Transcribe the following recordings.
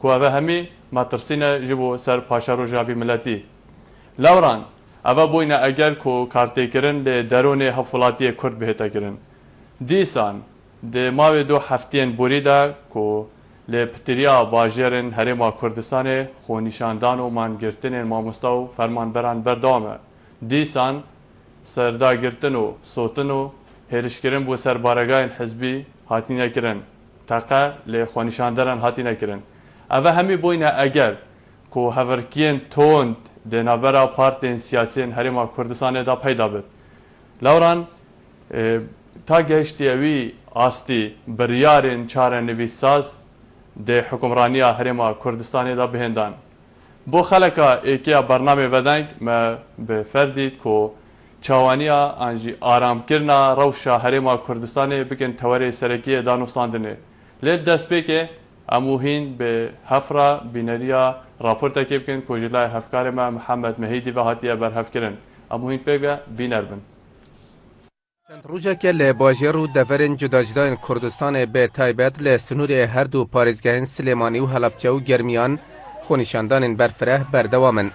کو اوه همی ماترسینه جبو سر پاشارو جاوی ملتی لوران اوه بوینه اگر کو کارتی کرن لی درون حفولاتی کرد بهتا کرن دیسان ده ماوی دو هفتین بوری دا کو لی پتریا باجرن هرما کردستان خو نشاندان و مانگرتن ماموستا و فرمانبران بردامه دیسان سردا گرتن و صوتن و هرشکرن بو سر بارگاین حزبی هاتینه کرن تاقه لی خو نشاندران هاتینه کرن اوه همی بوینه اگر کو هورکین توند ده ناورا پارتین سیاسین هرما کردستان دا پیدا بید لوران تا گشتی اوی آستی بریارین چار نویساز ده حکمرانیا هرما کردستان دا بهندان بو خلقا ایکیا برنامه ودنگ ما به فردید کو چاوانیا انجی آرام کرنا روشا هرما کردستان بکن توری سرکی دانوستاندنه لید دست بکه اموهین به هفرا بینریا راپورتا که بکن کجلای هفکار ما محمد مهیدی و هاتیه برهف کرن اموهین پیگه بینر بن چند روزه که لباجر و دورن جداجدان کردستان به تایبت لسنور هر دو پارزگاهن سلیمانی و حلبچه و گرمیان خونیشاندان برفره بردوامن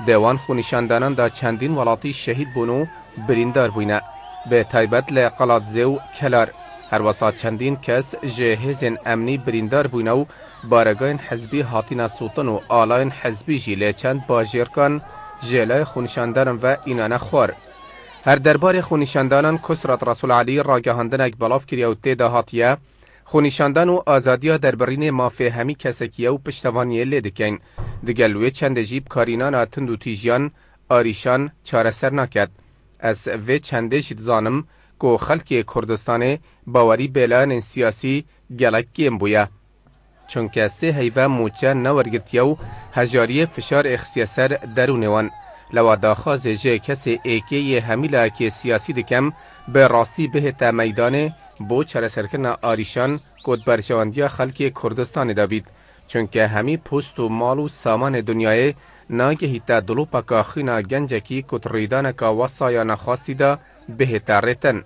دیوان خونیشاندانان دا چندین ولاتی شهید بونو بریندار بوینه به تایبت لقلاتزه و کلار هر وسط چندین کس جهزن امنی بریندار بوینه و بارگاین حزبی هاتینا سوطن و آلاین حزبی جیله چند باجرکان جلای خونیشاندان و اینانه خوار هر دربار خونیشاندانان کسرت رسول علی را گهاندنک بلاف کریه و تیده هاتیه خونیشاندان و آزادیا دربرین مافه همی کسکیه و پشتوانیه لیدکین دگلوی چند جیب کارینان تند و تیجیان آریشان چارسر نکد از وی چنده جید زانم که خلک کردستان باوری بیلان سیاسی گلک گیم بویه چونکه سه هیوه موچه نورگرتیه و هجاری فشار اخسیاسر درونوان لوا داخواز جه کسی ایکی همیله که سیاسی دکم به راستی بهت میدان بو چرسرکن آریشان کد برشواندیا خلک کردستان دابید چونکه همی پوست و مال و سامان دنیای ناگهی تا دلو پاکا خینا گنجکی کد ریدانکا وصایا نخواستی دا بهت ریتن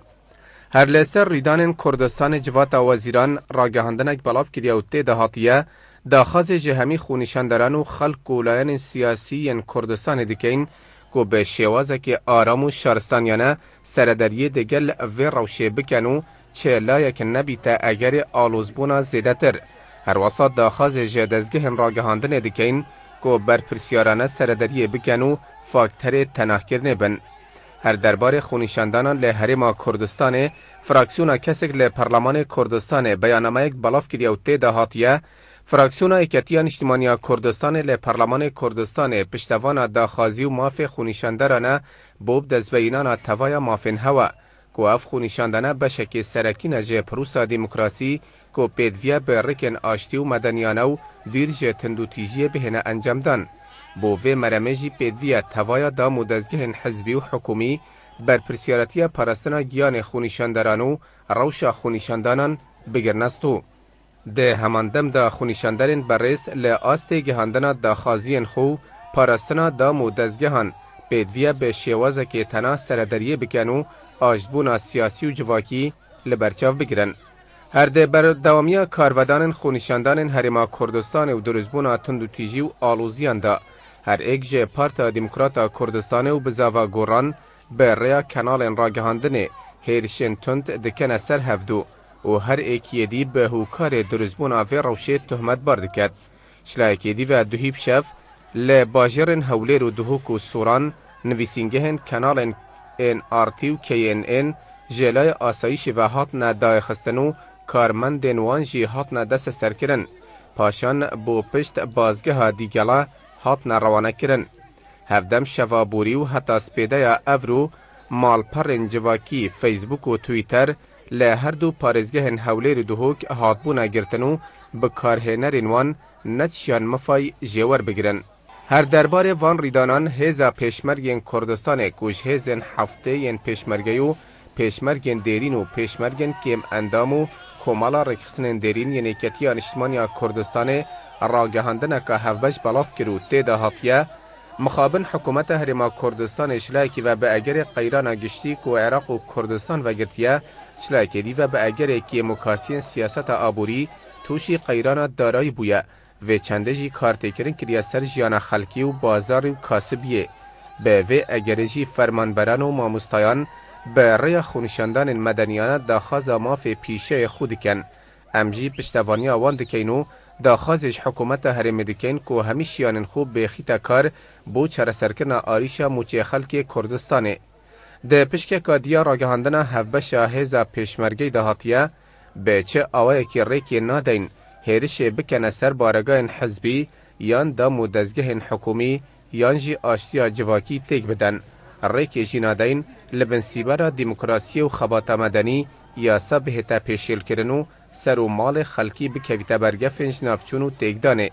هر لسر ریدان کردستان جواتا وزیران را گهاندنک بلاف کریه و تیده هاتیه داخواز جهمی خونیشاندران و خلق ولایان سیاسی کردستان دکین که به شوازه که آرام و شارستانیانه سردریه دگل و روشه بکنو چه لایک نبیتا اگر آلوزبونا زیده تر هر وسط داخواز جدزگه را گهاندن دکین که بر پرسیارانه سردریه بکنو فاکتر تناه کرنه بن هر دربار خونیشاندانان لحرم کردستان فراکسیون کسک لپرلمان کردستان بیانامه یک بلاف کریه و تیده هاتیه فراکسیون ایکتیان اجتماعی کردستان لپرلمان کردستان پشتوان داخازی و ماف خونیشاندرانه بوب دزبینان توای مافن هوا که اف خونیشاندانه بشک سرکی نجه پروسا دیموکراسی که پیدویه به رکن آشتی و مدنیانه و دیرج تندوتیجی بهنه انجام دان بو و مرمجی پیدویه توای دا مدزگه حزبی و حکومی بر پرسیارتی پرستنا گیان خونیشاندرانو روشا خونیشاندانان بگرنستو ده هماندم دا خونیشاندرین برست لآست گهاندنا دا خازین خو پرستنا دا مدزگهان پیدویه به شیوازه که تنا سردریه بکنو آجبونا سیاسی و جواکی لبرچاو بگیرن هر ده بر دوامی کارودان خونیشاندان هرما کردستان و درزبونا تندو تیجی و آلوزیان دا هر ایک جه پارتا دموکراتا کردستان و بزاوا گوران به ریا کنال را گهاندنه هیرشن تند دکن سر هفدو و هر ایکی دی به هوکار درزبون آوی روشه تهمت باردکد شلایکی دی و دوهیب شف لباجرن هولیر و دهوک و سوران نویسینگهن کنال این آرتی و کی این جلای آسایش و هات ندای خستنو کارمندن وانجی هات ندست سر کرن پاشان بو پشت بازگه ها دیگلا هات نروانه کرن هفدم شوابوری و حتی سپیده یا افرو مالپرن جواکی فیسبوک و تویتر له هر دو پارزگهن هولیر دهوک هاتبونا گرتنو بکارهنرین وان نتشان مفای جوار بگیرن هر دربار وان ریدانان هزا پیشمرگین کردستان کوش هزن هفته ین پیشمرگیو پیشمرگین دیرین و پیشمرگین کم اندامو کمالا رکسنن دیرین یعنی کتیان اجتماعی کردستان راگهاندن که هفبش بلاف کرو تیده هاتیه مخابن حکومت هرما کردستان اشلاکی و به اگر قیران گشتی که عراق و کردستان و گرتیه شلاکی دی و به اگر که مکاسین سیاست آبوری توشی قیران دارای بویه و چنده جی کارتکرین کریا سر جیانا خلکی و بازار و کاسبیه به و اگرجی فرمانبران و ماموستایان به ریا خونشاندان مدنیان داخواز ماف پیشه خود کن امجی پشتوانی آوان دکینو داخوازش حکومت هرم دکین که همیشیان خوب به خیتا کار بو چرا سرکن آریشا موچی خلک کردستانه. ده پشک کادیا راگهاندن هفبش هزا پیشمرگی دهاتیه به چه آوه که ریکی نادین هیرش بکنه سر بارگاه حزبی یان دا مدزگه حکومی یان جی آشتیا جواکی تیک بدن. ریکی جی نادین لبن سیبارا دموکراسی و خبات مدنی یا سبه تا پیشیل کرنو سر و مال خلکی بکویتا برگه فنج نافچونو تیکدانه.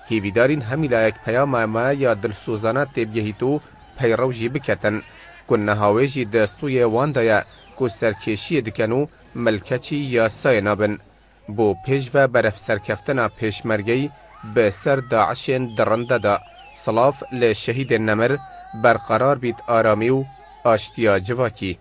هیویدارین همی لایک پیام ما یا دلسوزانه تیبیهی تو پیرو جی بکتن. که نهاوی جی دستوی وان دایا که سرکشی دکنو ملکچی یا سای نابن. بو پیش و برف سرکفتنا پیشمرگی به سر داعشین درنده دا. صلاف لشهید نمر برقرار بید آرامی و آشتیا جواکی.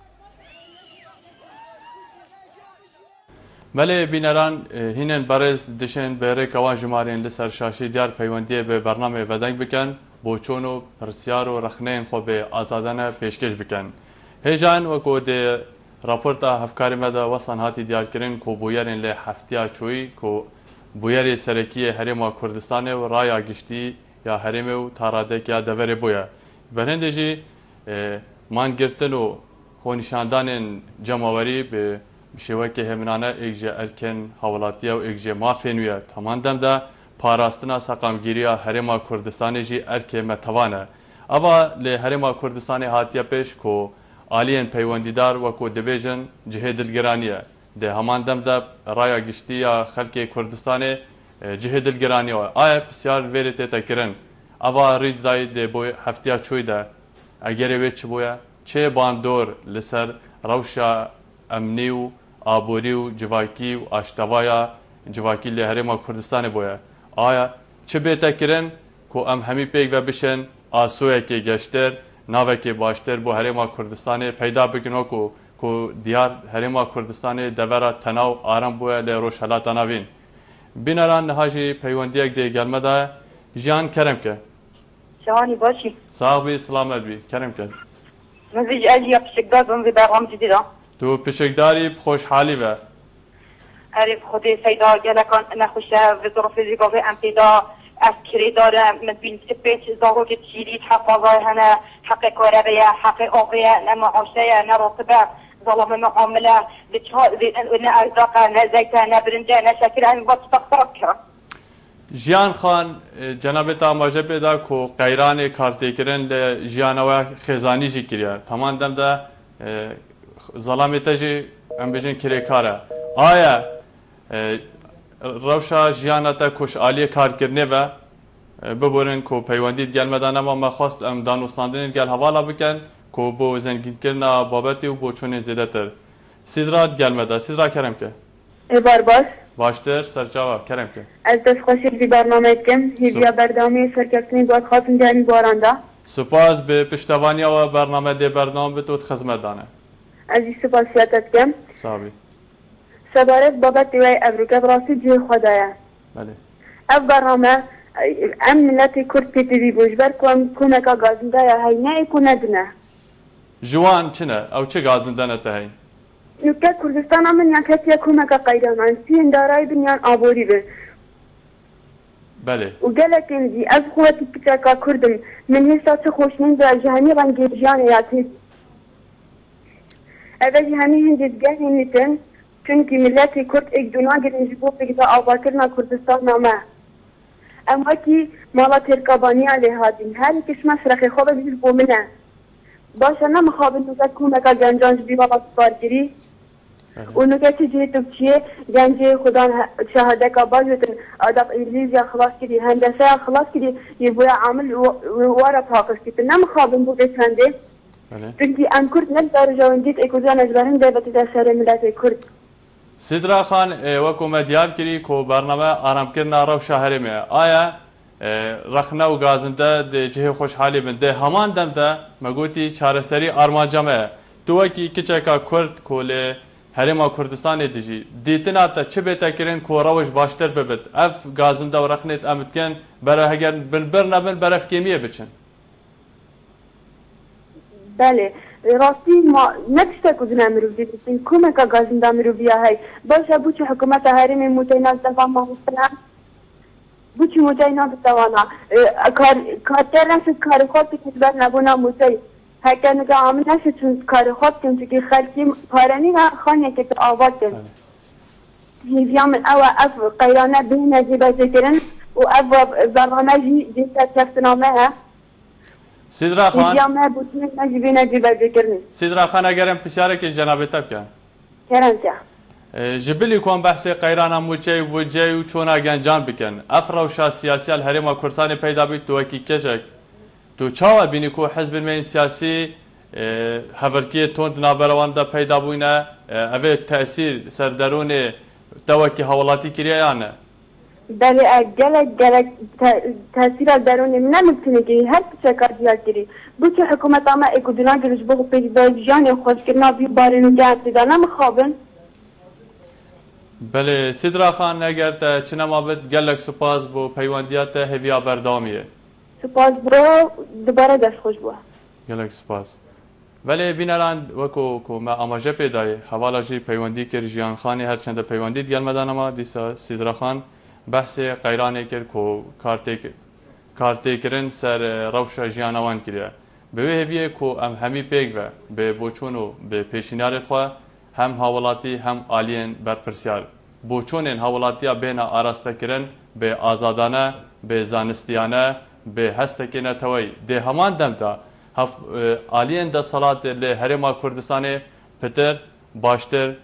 ملی بینران هینن برز دشن بهره کوان جمارین لسر شاشی دیار پیوندی به برنامه ودنگ بکن بوچون و پرسیار و رخنین خو به آزادانه پیشکش بکن. هیجان و کو ده راپورتا هفکاری مده وصن هاتی دیار کرن کو بویرین لی هفتیا چوی کو بویری سرکی حریم کردستان و رایا گشتی یا حریم و تاراده که دوره بویا. برهنده جی مان گرتن و خونشاندان جمعوری به شیوه که همینانه اگجه ارکن حوالاتیه و اگجه مافینویه تمام دم ده پاراستنا سقامگیری حریم کردستان جی ارکه متوانه. اما لی حریم کردستان هاتیه پیش کو آلین پیوندیدار و کو دبیجن جهه دلگرانیه. ده همان دم ده رایا گشتی یا خلق کردستان جهه دلگرانیه. آیا بسیار ویرته تکرن. اما رید دای ده بوی هفتیا چوی ده اگر ویچ بویا چه باندور لسر روشا امنی و آبوری و جواکی و آشتوایا جواکی لی حریم کردستان بویا. آیا چه بهتر کرن که ام همی پیک و بشن آسوه که گشتر ناوه که باشتر بو حریم کردستان پیدا بکنو که دیار حریم کردستان دورا تناو آرام بویا لی روش حالات ناوین. بینران نهاجی پیوندی اک دی گلمه ده جان کرم که شوانی باشی صاحبی سلامت بی کرم که من زیج اجی پشکدار بم وی برنامه جدیده تو پشکداری خوشحالی و عرف خودی سیدا گلکان نخوشه و ظروف زیگاوه امتدا اسکری داره من بین سپیت زاغو که تشیرید حفاظه هنه حق کاربیه حق آقیه نمعاشه نراتبه ظلم معامله نه ارزاقه نه زیته نه برنجه نه شکر همین باید تقصرات کرد جیان خان جناب تا ماجه پیدا کو قیران کارتکرن ل جیانوا خزانی جی کریه تمام دم ده ظلامت جی ام بجن کری کاره آیا روشا جیانتا کوش عالی کار کرنه و ببرن کو پیوندید گلمدان اما ما خواست ام دانوستاندن گل حوالا بکن کو بو زنگین کرنا بابتی و بو چون زیده تر سیدرات گلمده سیدرا کرم که بار باش باشتر سرچاوا کرم که از دست خوشی بی برنامه کم هیویا بردامی سرکفتنی باید خواستم جانی بارانده سپاس به پشتوانی و برنامه دی برنامه بتوت خدمت دانه عزیز سپاسیاتت کم صحابی سبارت بابت دوی ابروکه براسی جوی خدایه بله اف برنامه ام ملت کرد پیتی دی بوجبر کنه که گازنده یا هینه کنه دنه جوان چنه او چه گازندنه تهین نکته کردستان من یک کسی کنه که قیدانان سین دارای دنیان آبوری به بله و گلک اندی از خواهی پیچه که کردم من هستا چه خوشنین در جهانی رنگی جیان یاتی اوه جهانی هندید گه هنیتن چونکی ملت کرد ایک دونا گرنجی بو بگیتا آباکرنا کردستان نامه اما کی مالا ترکابانی علیه هادین هر کش مشرقی خواب بیدر بو منه باشه نمخواب نوکه کنه که گنجانج بی بابا سپارگیری و نوکه چه جهتو چیه گنجه خدا شهاده که باجتن آداب انگلیز یا خلاص کردی هندسه یا خلاص کردی یه بویا عامل وارا پاکش کردن نمخواب نوکه چنده چونکی ام کرد نبدار جواندید اکوزان از برن دیبت در سر ملت کرد سیدرا خان وکو مدیار کری کو برنامه آرام کرنا رو شهری می آیا رخنه و گازنده ده جه خوشحالی من ده همان دم ده مگوتی چارسری آرمان جمعه تو وکی کچکا کرد کوله هەرێما کوردستانê dijî dîtina te çi bêtekirin ku reweş baştir bibit ev gazin de rexnêt em dikin bere heger bir nebin berevkêmiyê biçin. بله راستی ما نتشته کدوم مروی بسیم کمک گازنده مروی هایی باشه بچه حکومت هرمی متیناز دفعه ما هستن بچه متیناز دوانا کارتر نشد کار خود کتبر نبونا متی هکر نگه آمین نشد چون کار خود کن چون که خلقی پارنی و خانه که آواد کن هیویام او اف قیرانه بین جیبه ذکرن و او زرانه جیسته چفتنامه ها سیدرا خان نجیب سیدرا خان اگرم پرسیارێکی جەنابێت بکەن کرانجا ji bilî kom behsê qeyrana mûçey wicê û çûna gencan bikin ev rewşa siyasî li Herêma Kurdistanê peyda bî tu wekî keçek tu çawa bînî ku hezbên me siyasî heverkiyê tond navbera wan de peyda bûne ev ê tesîr ser derûnê te wekî hewlatî kiriye yan ne بله gelek tesir derûnê min nemîtine ki her tişeka diyar kirî bûçe hikûmet ama ekuduna giriş bo peydajanê xweşkirina vî barên û gertîda nemixabin Belê Sîdra Xan eger te çinema bit gelek spas bû peywandiya te hêviya berdawamiyê spas bro dibare destxweş bû gelek spas Belê bîneran wekû ku me amaje pê dayê hevala jî peywandî kir Jiyanxanê her çende peywandî gelmedan ama dîsa Sîdra Xan behsê qeyranê kir ku kartêkirin ser rewşa jiyana wan kiriye bi wê hêviyê ku em hemî pêk ve bê boçûn û bê pêşînarê xwe hem hawelatî hem aliyên berpirsiyar boçûnên hawelatiya bêhna arastekirin bê azadane bê zanistiyane bê hestekê neteweyî dê heman dem de aliyên desalatê lê Herêma Kurdistanê pitir baştir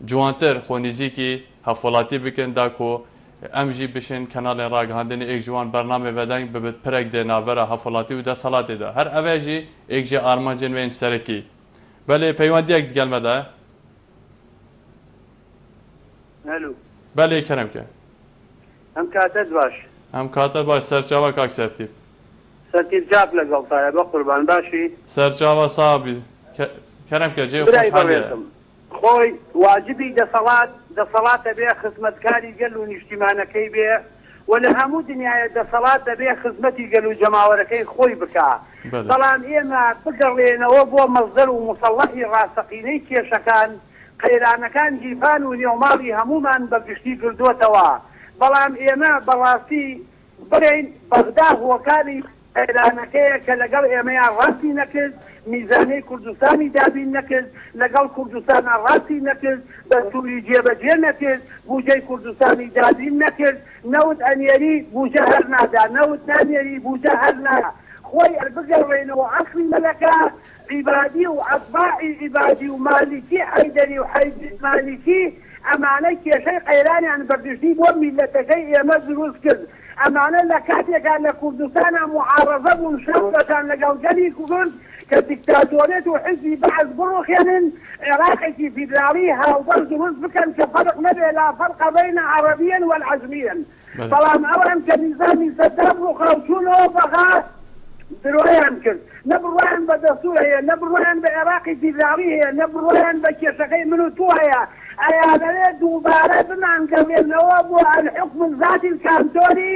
ciwantir xwenîzîkî hevwelatî bikin da ku em jî bişin kenalên ragihandinê êk ji wan bername vedeng bibit pirek dê navbera hevwelatî û desalatê de her ev e jî êk ji armancên wên serekî belê peywandiyek digelme de Alo. Belê keremke Em katet baş. em kater baş serçava kak sertîb Sertîbcap legal taya be qurban başî. serçava sabî keremke cê Birey xweşhaliye barêtim. Xۆی واجبی دەسەڵات دەبێ خزمەتکاری گەل و نیشتیمانەکەی بێ و لە هەموو دنیاە دەسەڵات دەبێ خزمەتی گەل و جەماوەرەکەی خۆی بکە بەڵام ئێمە بگەڕێنەوە بۆ مەزدەر و مسەڵەحی ڕاستەقینەی کێشەکان قەیرانەکان جیفان و نێوماڵی هەمومان بەگشتی کردووەتەوە بەڵام ئێمە بەڕاستی بڕێین بەغدا هۆکاری قەیرانەکەیە کە لەگەڵ ئێمەیان ڕاستی نەکرد میزانەی کوردستانی دابین نەکرد لەگەڵ کوردستانە ڕاستی نەکرد دەستوری جێبەجێ نەکرد بوجەی کوردستانی دابین نەکرد نەوت ئەنێری بوجە هەر نادا نەوت نانێری بوجە هەر نادا خۆی بگەڕێنەوە عەسڵی مەلەکە عیبادی و ئەتباعی عیبادی و مالیکی حەیدەری و مالیکی ئەمانەی کێشەی قەیرانیان بەردشتی بۆ میلەتەکەی ئێمە دروست کرد ئەمانە لە کاتێکا لە کوردستانە معارەزە بوون شەڕەکان لەگەڵ گەلی کورد کە دیکتاتۆرێت و حزبی بەعز بڕۆخێنن عێراقێکی فیدراڵی هاوبەر دروست بکەن کە فەرق نەبێ لا فەرق بەینە عەرەبیین والعەجمیین بەڵام ئەوان کە نیزامی سەدام ڕووخاوچوونەوە بەغا درویان کرد نەبڕوایان بە دەستور هەیە نەبڕوایان بە عێراقی فیدراڵی هەیە نەبڕوایان بە کێشەکەی من و تۆ هەیە ئەیا دەوێت دووبارە بمانکەوێنەوە بۆ الحکم الذاتی الکانتۆری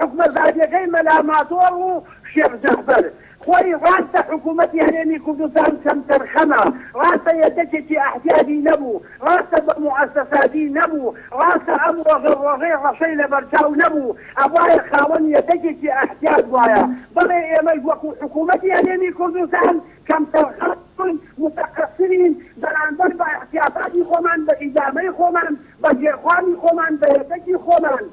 حکومە ذاتیەکەی مەلاماتۆر و شێخ جەعفەر خۆی ڕاستە حکوومەتی هەرێمی کوردستان کەم تەرخەمە ڕاستە یەکێکی ئەحتیاجی نەبوو ڕاستە بە موەسسەساتی نەبوو ڕاستە ئەم ڕۆژەی ڕەشەی لەبەرچاو نەبوو ئەوایە خاوەن یەکێکی ئەحتیاج وایە بڵێ ئێمە وەکو حکوومەتی هەرێمی کوردستان کەم تەرخەم متقصرین بەرامبەر بە احتیاطاتی خۆمان بە ئیدامەی خۆمان بە گێرخوامی خۆمان بە یەکێکی خۆمان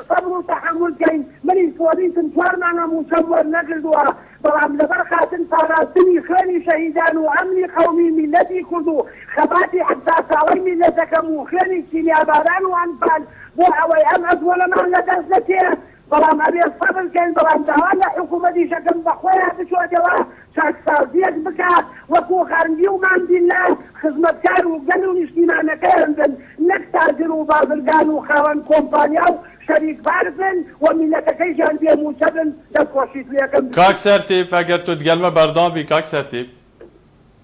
صبر و تحمل کەین منی پۆلیسم چوارمانە موچەم وەرنەگردووە بەڵام لەبەر خاتن پاراستنی خوێنی شەهیدان و ئەمنی قەومی میلەتی کورد و خەباتی حەتا ساڵەی میلەتەکەم و خوێنی چینیاباران و ئەنفال بۆ ئەوەی ئەم ئەزوەلەمان لەدەست نەچێ بەڵام ئەبێ سەبر کەین بەڵام داوا لە حکوومەتی شەکەم بەخۆیان بچۆتەوە چاکسازیەک بکات وەکو خەرنگی و ماندیلا خزمەتکار و گەل و نیشتیمانەکەیان بن نەک تاجر و بازرگان و خاوەن کۆمپانیا و شەریک بارزن و میلەتەکەیشان بێ موچە بن دەستخۆشی توێکم کاک سەرتیب ئەگەر تۆ دگەلمە بەردام بی کاک سەرتیب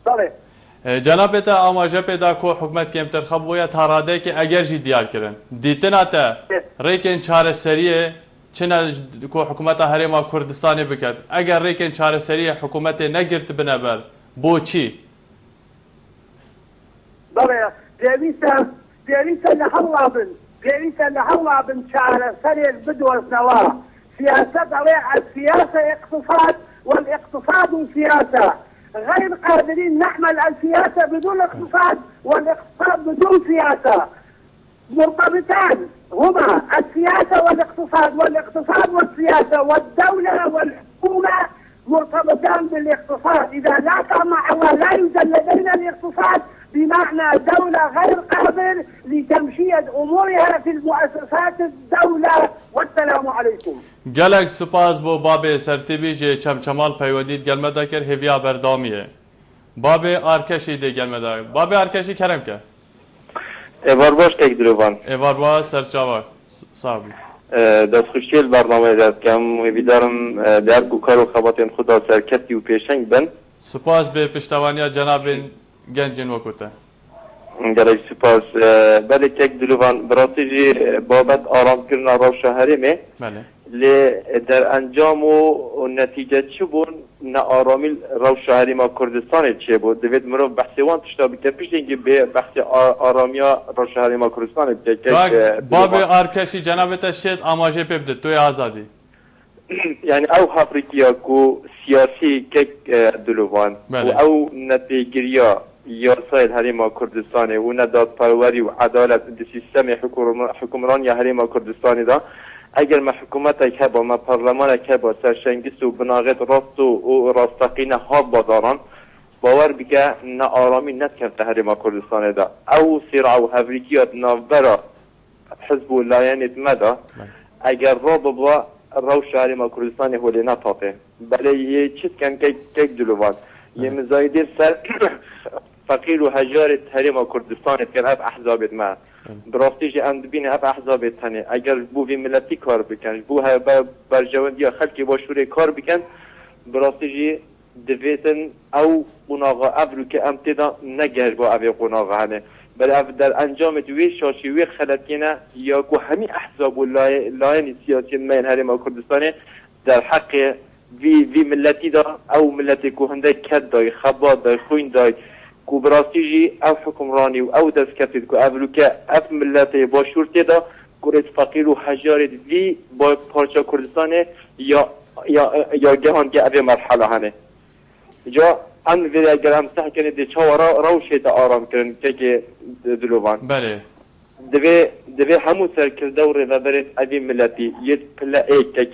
بەڵێ جناب تا آماجه پیدا کو حکومت که انتخاب ویا تاراده که اگر جی دیار کرن دیتنا تا ریکن چاره سریه چنه کو حکومت هرما کردستان بکرد اگر ریکن چاره سریه حکومت نگرت بنبر بو چی بله پێویستە لە هەوڵابن چارەسەرێک بدۆزنەوە سیاسە دەڵێ السیاسة اقتصاد والاقتصاد سياسة غير قادرين نحمل السياسة بدون اقتصاد والاقتصاد بدون سياسة مرتبطان هما السياسة والاقتصاد والسياسة والدولة والحكومة مرتبطان بالاقتصاد إذا لا طمع ولا يوجد لدينا الاقتصاد بمعنى دولة غير قادر لتمشية أمورها في المؤسسات الدولة والسلام عليكم. گلک سپاس بو باب سرتیبی جه چمچمال پیودید گلمه دا کر هویا بردامیه باب آرکشی ده گلمه دا باب آرکشی کرم که ایوار باش تک دروبان ایوار باش سرچاوا صاحبی دست خوشیل برنامه داد کم ویدارم در کوکار و خباتین خدا سرکتی و پیشنگ بن سپاس به پشتوانیا جناب گنجین وکوته گلک سپاس بله تک دروبان براتیجی بابت آرام کردن رو شهری می بله لی در انجام و نتیجه چی بود ناآرامی رو شهری ما کردستان چی بود دوید مرو بحثی وان تشتا بکن پیش اینکه به بحث آرامیا رو شهری ما کردستان باب آرکشی جناب تشید آماجه پی بده توی آزادی يعني او هافريكيا كو سياسي كيك دلوان او نتيجريا يرسل هريما كردستاني ونداد پروري وعدالة دي سيستم حكمران يا هريما كردستاني دا اگر ما حكومتك هبا ما برلمانك هبا سرشنگست و بناغت راست و راستقين هاب باداران باور بك ناآرامی نتكن هريما كردستاني دا او صراع و هافريكيا نافبرا حزب اللايانت مدى اگر رابطا رو شهری ما کردستان هولی نتاته بله یه چیز کن که دلوان یه مزایدی سر فقیر و هجارت هری ما کردستان کن اف احزابت ما براستیج اندبین اف احزابت تنه اگر بو وی ملتی کار بکن بو برجواندی خلقی با شوری کار بکن براستیج دویتن او قناغا افرو که امتدا نگهر با اوی قناغا هنه بل در انجام دوی شاشیوی خلطینه یا کو همی احزاب و لاین سیاسی من هرما کردستان در حق وی ملتی دا او ملتی کو هنده کد دای خباد دای خوین دای کو براسیجی او حکمرانی و او دست کفید کو اولو که اف ملتی با شورتی دا گرد فقیر و حجارت وی با پارچا کردستان یا گهان که اوی مرحله هنه جا ام وی اگر هم صح کنید دی چاورا روشیت آرام کرن که دلوان بله دوی همو سرکرده و رهبرت اوی ملتی یه پله ایک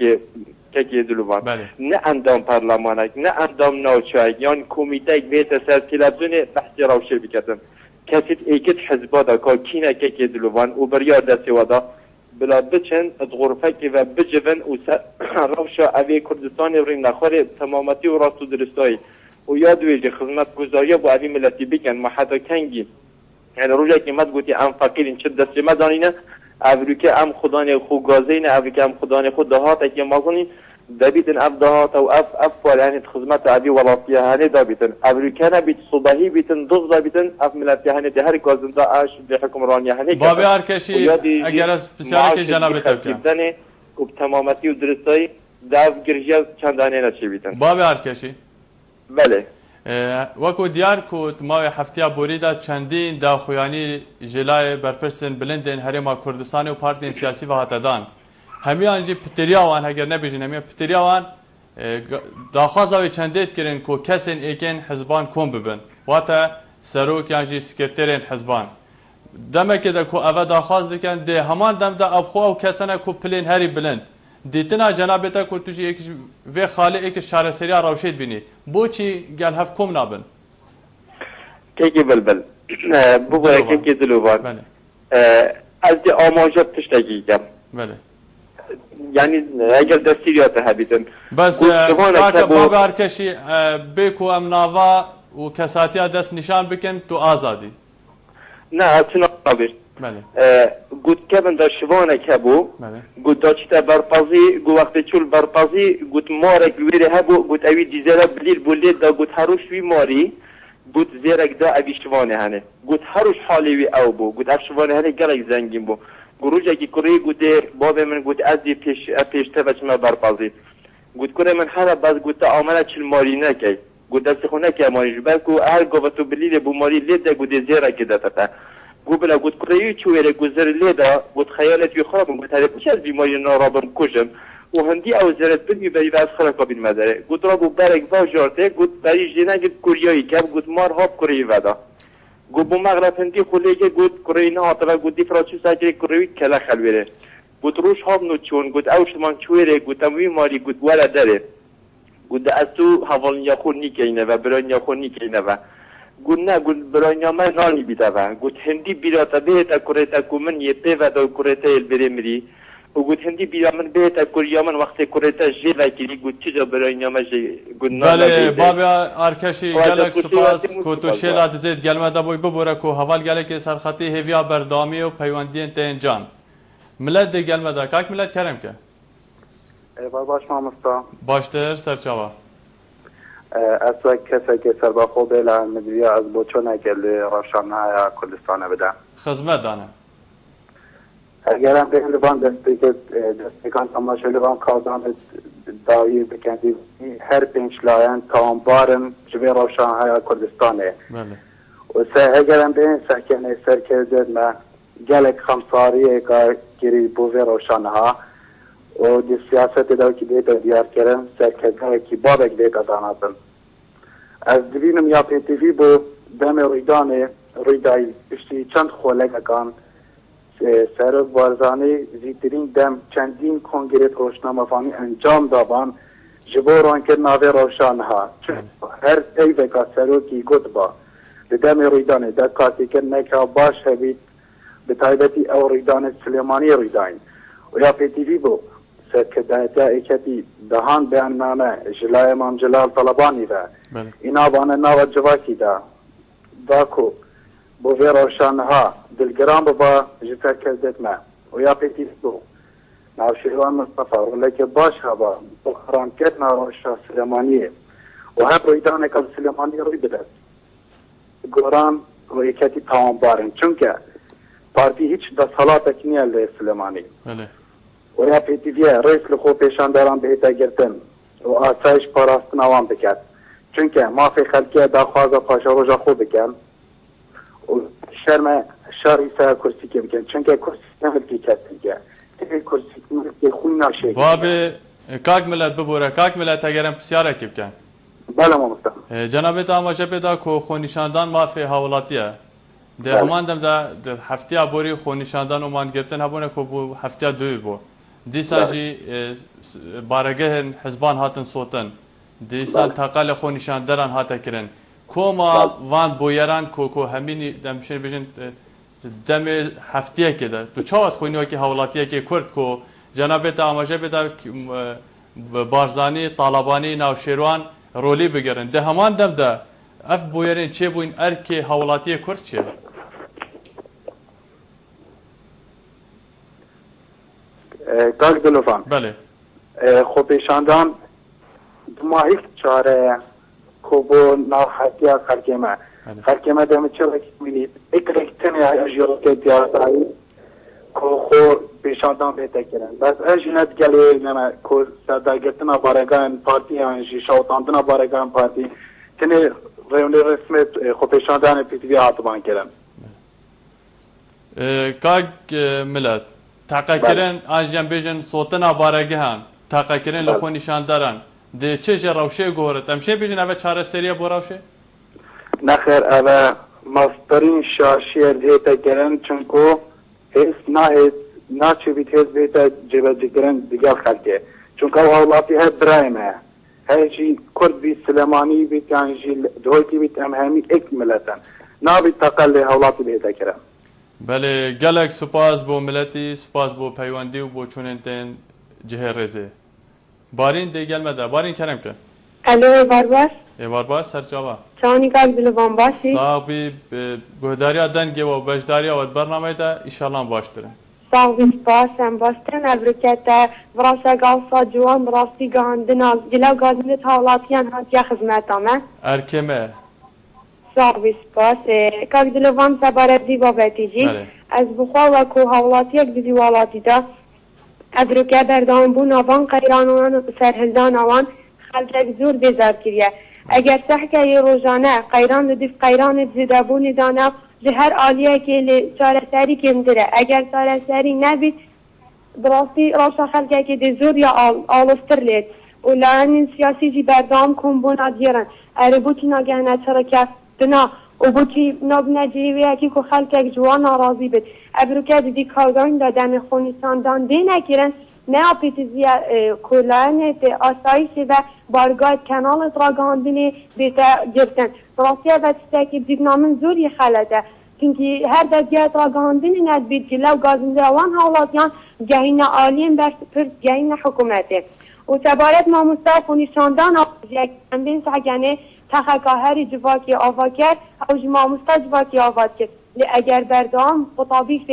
که دلوان بله. نه اندام پارلمانک نه اندام ناوچاک یان کمیته بیت سر تلویزیون بحثی روشی بکتن کسید ایکت حزبادا که کینه که دلوان و بریار دستی ودا بلا بچن از غرفه که و بجون و روشا اوی کردستان ریم نخوره تمامتی و راست و درستایی و یاد ویجه خدمت گذاری با اوی ملتی بکن ما حتی کنگی یعنی روزی که مد گوتی ام فقیرین چه دستی مدانینه اولی که ام خدان خود گازینه اولی که ام خدان خود دهات که ما کنین دبیتن اف دهات و اف فال یعنی خدمت اوی ولاتیه هنه دبیتن اولی که نبیت صبحی بیتن دوز دبیتن اف ملتی هنه ده هر گازنده اش به حکمرانی هنه بابی آرکشی اگر از بسیاری که جناب تبکن و تمامتی و درستایی داو گرجی چندانه نچه بیتن بابی آرکشی بله وەکو دیار کوت ماوەی هەفتەیە بۆریدا چەندین داخۆیانی ژێلای بەرپرسن بلندên هەرێما کوردستانی و پارتên سیاسی هاتەدان هەمیان jî pitiriyawan heger nebêjin hemiyan pitiriyawan daxwaza wê çendêt kirin ku kesên êkên hizban kom bibin wate serokiyan jî sekreterên hizban demekê de ku ev daxwaz dikin dê heman dem de ev xwe ew kesene ku pilên herî bilind دیتنا جناب تا کو تو یک و خاله یک شارسریه روشید بینی بوچی گل هف کم نابن کی بلبل بو کی دلوان بله از دی آماجت تشتگی کم بله یعنی اگر دستیریات هبیدن بس باب ارکشی بکو ام ناوا و کساتیا دست نشان بکن تو آزادی نه چنا نابش بله گوت کبن در شوانه کبو گوت داشته برپازی گو وقت چول برپازی گوت مارک ویره هبو گوت اوی دیزره بلیر بولید دا گوت هروش وی ماری گوت زیرک دا اوی شوانه هنه گوت هروش حالی وی او بو گوت اف شوانه هنه گلک زنگین بو گروجه کی کری گوت بابه من گوت از دی پیش تفش ما برپازید گوت کره من هر باز گوت آمنه چل ماری نکی گوت دست خونه که ماری جبر کو هر گوتو بلیده بو ماری لیده گوت زیرک داتا گو بلا گوت کری چویره گذر لیده گوت خیالت وی خراب گوت هر پیش از بیماری نارابم کجم و هندی او زرت بدی بری واس خلق بین مداره گوت را بو برگ با جارته گوت بری جینا گوت کوریایی که گوت مار هاب کوری ودا گو بو مغرب هندی خلی که گوت کوری نه آتلا گوت دی فرانسوی ساجری کوری کلا خلویره گوت روش هاب نو چون گوت اوش من چویره گوت وی ماری گوت ولا داره گوت از تو حوالنیا خون نیکینه و برانیا خون نیکینه و گوت نه گوت برانیا من نانی بیده و گوت هندی بیراتا بیتا کوریتا کومن یه پیودا کوریتا البری مری و گوت هندی بیا من بیتا کوریا من وقتی کوریتا جیلا کلی گوت چیزا برای نامه جی گوت نام بله بابا آرکشی گلک سپاس کو تو شیلات زید گلمه دا بوی ببوره کو حوال گلک سرخطی هیویا بردامی و پیوندین تینجان ملت دی گلمه دا کاک ملت کرم که باش مامستا باشتر سرچاوا از کسی که سربا خوب بیلا مدویا از بوچونه که روشانه کردستان بده خدمت دانه اگر هم به لبان دستگان تماشا لبان کازان داوی بکندی هر پنج لاین تامبارن جوی روشان های کردستانه و اگر هم به سرکنه سرکرده ما گلک خمساری که گیری بوی روشان ها و دی سیاست داوی که دیتا دیار کرن سرکرده که بابک دیتا داناتن از دوینم یا پیتیوی بو دم رویدای پشتی چند خولک اکان سرک بارزانی زیترین دم چندین کنگره روشنامه‌فانی انجام دادن جبوران که ناوی روشان ها هر ایوه که سرکی گود با دم رویدان در کاتی که نکا باش هبید به تایبتی او رویدان سلیمانی رویدان و یا پیتیوی بو سرکدهتا ایکتی دهان بیان نامه جلای امام جلال طلبانی و اینا بانه ناو جواکی دا کو بوی روشان ها دلگرام بابا جتر کردت ما و یا پیتیس بو ناوشیروان مصطفى ولی که باش ها با بخران کرد ناوشا سلیمانیه و هر رویدان که سلیمانی روی بدست گوران و ایکتی تمام بارن چونکه پارتی هیچ دستحالات اکنیه لی سلیمانی و یا پیتیویه رئیس لخو پیشان داران بهتا گرتن و آسایش پاراستن آوان بکرد چونکه مافی خلقیه داخواز و پاشا روژا خوب بکن شرم شاری سر کرسی که بکن چونکه کرسی نملکی کسی که کرسی که خون ناشه بابی کاک ملت ببوره کاک ملت اگرم بسیاره که بکن بله مامستا جنابی تاماشه پیدا که خونیشاندان مافی حولاتیه ده همان دم ده هفته بوری خونیشاندان اومان گرتن هبونه که بو هفته دوی بو دیسا جی بارگه حزبان هاتن صوتن دیسا تاقل خونیشاندران هاته کرن کوما وان بویران کو همینی دمشن بجن دم هفتیه که ده تو چاوت خوینیو که حولاتیه که کرد کو جناب تاماشه بده بارزانی طالبانی ناوشیروان رولی بگیرن ده همان دم ده اف بویرین چه بوین ارک حولاتیه کرد چه کاک دلوفان بله خب پیشاندان ماهیک چاره کوبو ناو حتیا خلقیمه دمه چه رکی بینید ایک رکتنی اجیال که دیارتایی که خو پیشاندان بهتا کرن بس اجینت گلی نمه که سردرگرتنا بارگان پارتی هنجی شوطاندنا بارگان پارتی تنی ریونی رسمت خو پیشاندان پیتوی آتبان کرن کاک ملت تاقا کرن آنجان بیجن صوتنا بارگه هم تاقا کرن لخو نشاندارن ده چه جه روشه گوهرد امشه بیجن اوه چاره سریه بو روشه؟ نخیر اوه مسترین شاشی دیتا کرن چونکو هیس نا چه بیت هیس بیتا جبه جگرن دیگر خلقه چونکو اولاتی ها برایمه های جی کرد بی سلیمانی بیت یعنی جی دویتی بیت امهمی ایک ملتن نا بیت تقل اولاتی بیتا کرن بله گلک سپاس بو ملتی سپاس بو پیوندی و بو چوننتین جه رزه بارین دی گلمده بارین کرم که الو بارباس بارباس سرچاوا چانی کار دلوان باشی صاحبی گهداری دنگه و بجداری و برنامه ده ایشالله باشتره صاحبی سپاسم باشترن ابرکت وراسه گالسا جوان راستی گاندنا جلو گازنت حالاتیان هاتیا خدمت آمه ارکمه صاحبی سپاس کاک دلوان سبارت دی بابتی جی از بخوا و کو حولاتیک دیدی والاتی دا ادروکه بردان بون آوان قیرانوان و سرهزان آوان خلقک زور بیزار کریه اگر سحکه یه روزانه قیران دیف قیران زیده بونی دانه جهر آلیه که چاره سری کمدره اگر چاره سری نبید براستی راشا خلقه که دی زور یا آلستر لید و لعنی سیاسی جی بردام کن بونا دیرن اره بوتی ناگهنه چرا کف بنا و بوتی نابنه جیوه که خلقه جوان ناراضی بید ابروکه دیدی کارگاین دادم خونیستان دان دی نکرن نه پیتزی کلان آسایشی و بارگاه کانال تراگاندنی بیتا گرتن راستی و تستاکی دیگنامن زوری خلده چونکه هر دادگاه تراگاندنی ندبید که لو گازنده وان حالاتیان گهین عالیم بر پر گهین حکومته و تبارت ما مستاق و نشاندان آوازی بین سحگنه تخکا هری جواکی آوا کرد او جما مستاق جواکی آوا کرد اگر بردام خطابی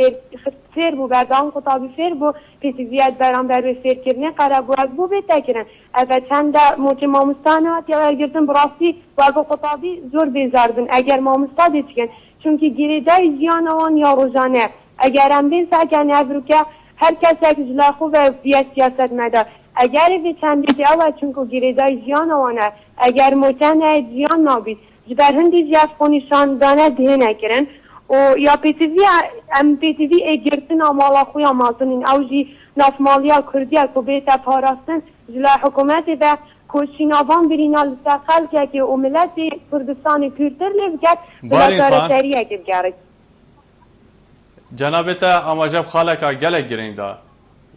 فیر بو بردام خطابی فیر بو پیسیزیت برام بر فیر کردن قرار بود بو بتکرن اول چند موج مامستانات یا گردن براستی و خطابی زور بیزاردن اگر مامستا دیدن چونکی گریدای زیانوان یا روزانه اگر هم بین ساکن ابروکه هر کس یک جلاخو و سیاست مدار اگر به چند دیگه اول چونکو گریدای زیانوانه اگر موتن زیان نابید جبر هندی زیاد خونیشان دانه ده نکرن و یا پیتیوی اگرتن آمالا خوی آمازنین او جی نافمالیا کردیا که بیتا پاراستن جلا حکومت و کوشیناوان برینا لساقل که املت کردستان کورتر لیفگت بارین خان تریه که بگرد جنابتا اماجب خالکا گلک گرین دا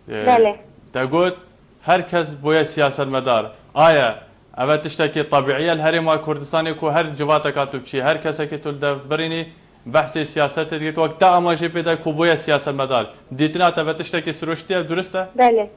بله تقول هر کس بویا سیاست مدار آیا اوه تشتاکی طبیعیه الهرم کردستانی که هر جواتا کاتو بچی هر کسی که تول برینی بحث سیاست دیگه وقت اماجه پیدا کوبویا سیاست مدار دیتنا تا وتشتاکی سروشتی درسته بله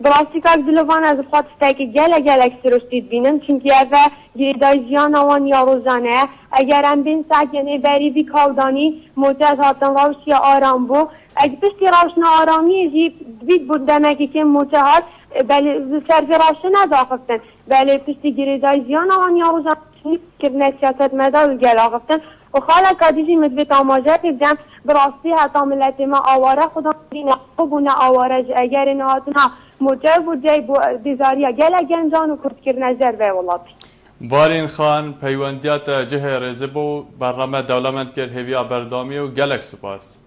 براستی که دلوان از خاطر که گلک سروشتید بینم چونکه اوه گریدای زیان آوان یا روزانه اگر هم بین سکنه بری بی کالدانی موجز هاتن روشی آرام بو اگه پشتی روشن آرامی جیب بید بود دمکی که موجهات بله سرفی روشن نداخفتن بله پشتی گریدای زیان آوان یا روزانه که سیاست مدار گل آخفتن و خاله کادیجی مدبت آماجه پیدم براستی حتی ملت ما آواره خدا دینه خوبونه آواره اگر نهاتنا موجه بوده بیزاریا گل گنجان و کرد کر نظر به ولاتی بارین خان پیوندیات جه رزبو برنامه دولمند کرد هوی بردامی و گلک سپاس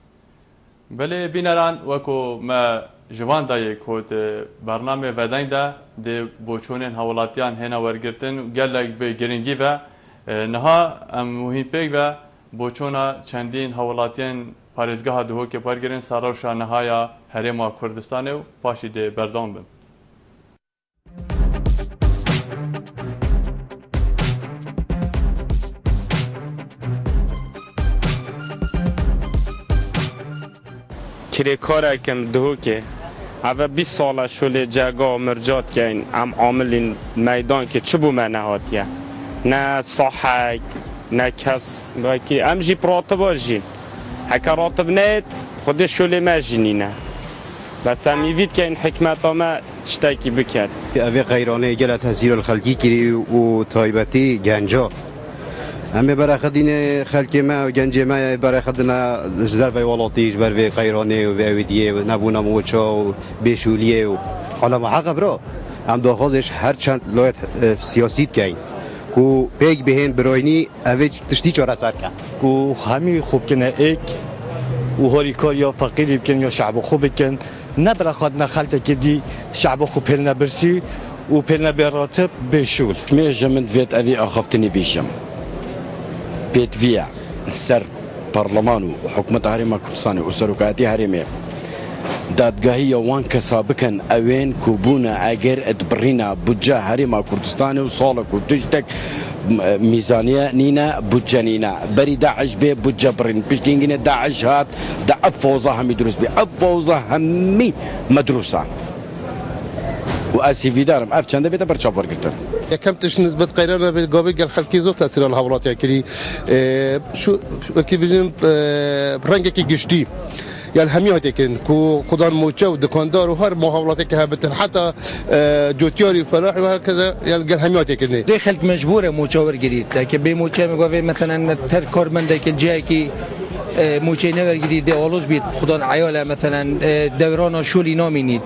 بله بینران وکو ما جوان دایی کود برنامه ودنگ ده بوچونین حولاتیان هنا ورگرتن گلک به گرنگی و نها مهم پیک و بوچونا چندین حولاتیان پارێزگەها دهۆکێ پەرگرن ساڕەوشە نەهایە هەرێما کوردستانê و پاشی دێ بەردەوام بن. کرێکارێکم دهۆکێ ئەvە 20 ساڵە شولێ جەرگا و مرجاتکەین ئەم عاملین مەیدانکێ چ بوومە نەهاتیە نە ساحەک نە کەس ئەم ژی پڕاتەبە ژین هەکە ڕاتب نێت خودی شولێ مە ژینینە بەس ئەم میڤید کە ئین حکمەتەمە شتێکی بکات ئەvê قەیرانەیە gelە تەزیرە خەلکی کری و تایبەتی گەنجا ئەمێ بەرەخەدینێ خەلکێ مە و گەنجێ مە بەرەخەدنە زەربەی وڵاتیش بەرvê قەیرانێ و vێویدیە و نەبوونە موچا و بێشولیە و حاڵەمە حەقە برا ئەم داخوازش هەر چەند لایەت سیاسی بکەین و پێک بهێن برۆینی ئەvê تشتی چارەسەر کە و هەمی خوبکردنە ئێک و هۆریکاریا فەقیری بکەن یا شەعبە خۆ بکەن نەبرەخەدنە خەلکێکی دی شەعبە خۆ پێل نەبرسی و پێل نەبێ ڕاتب بێشول مێژە من دوێت ئەvê ئاخافتنی بیشم پێت ڤە سەر پەرلەمان و حکومەتە هەرێما کوردستانی و سەرۆکایەتی هەرێمێ دادگاهی وان کەسا بکەن ئەوێن کوبوونە ئەگەر ئەدبڕینە بودجە هەرێما کوردستانی و ساڵک و تشتێک میزانیە نینە بودجە نینە بەری داعش بێ بودجە بڕین پشتینگینە داعش هات دا ئەف فەوزە هەمی دروست بێ ئەف فەوزە هەمی مەدروسە و ئاسیڤیدارم ئەف چەندە بێتە بەرچاوەرگرتن یەکەم تش نسبەت قەیرانە بێت گۆبێ گەل خەلکی زۆر تەسیرە لە هەوڵاتیە کردی وەکی بژین ڕەنگێکی گشتی يعني همياتي كن كو قدام موتشا ودكاندار وهر محاولاتك هابتن حتى جوتياري فلاحي وهكذا يعني همياتي كن دخلت مجبوره موتشا ورجريت لكن بي موتشا مقوي مثلا تر كارمندك الجاي كي موچه نور گیرید آلوز بید خدا عیاله مثلا دوران شولی نامینید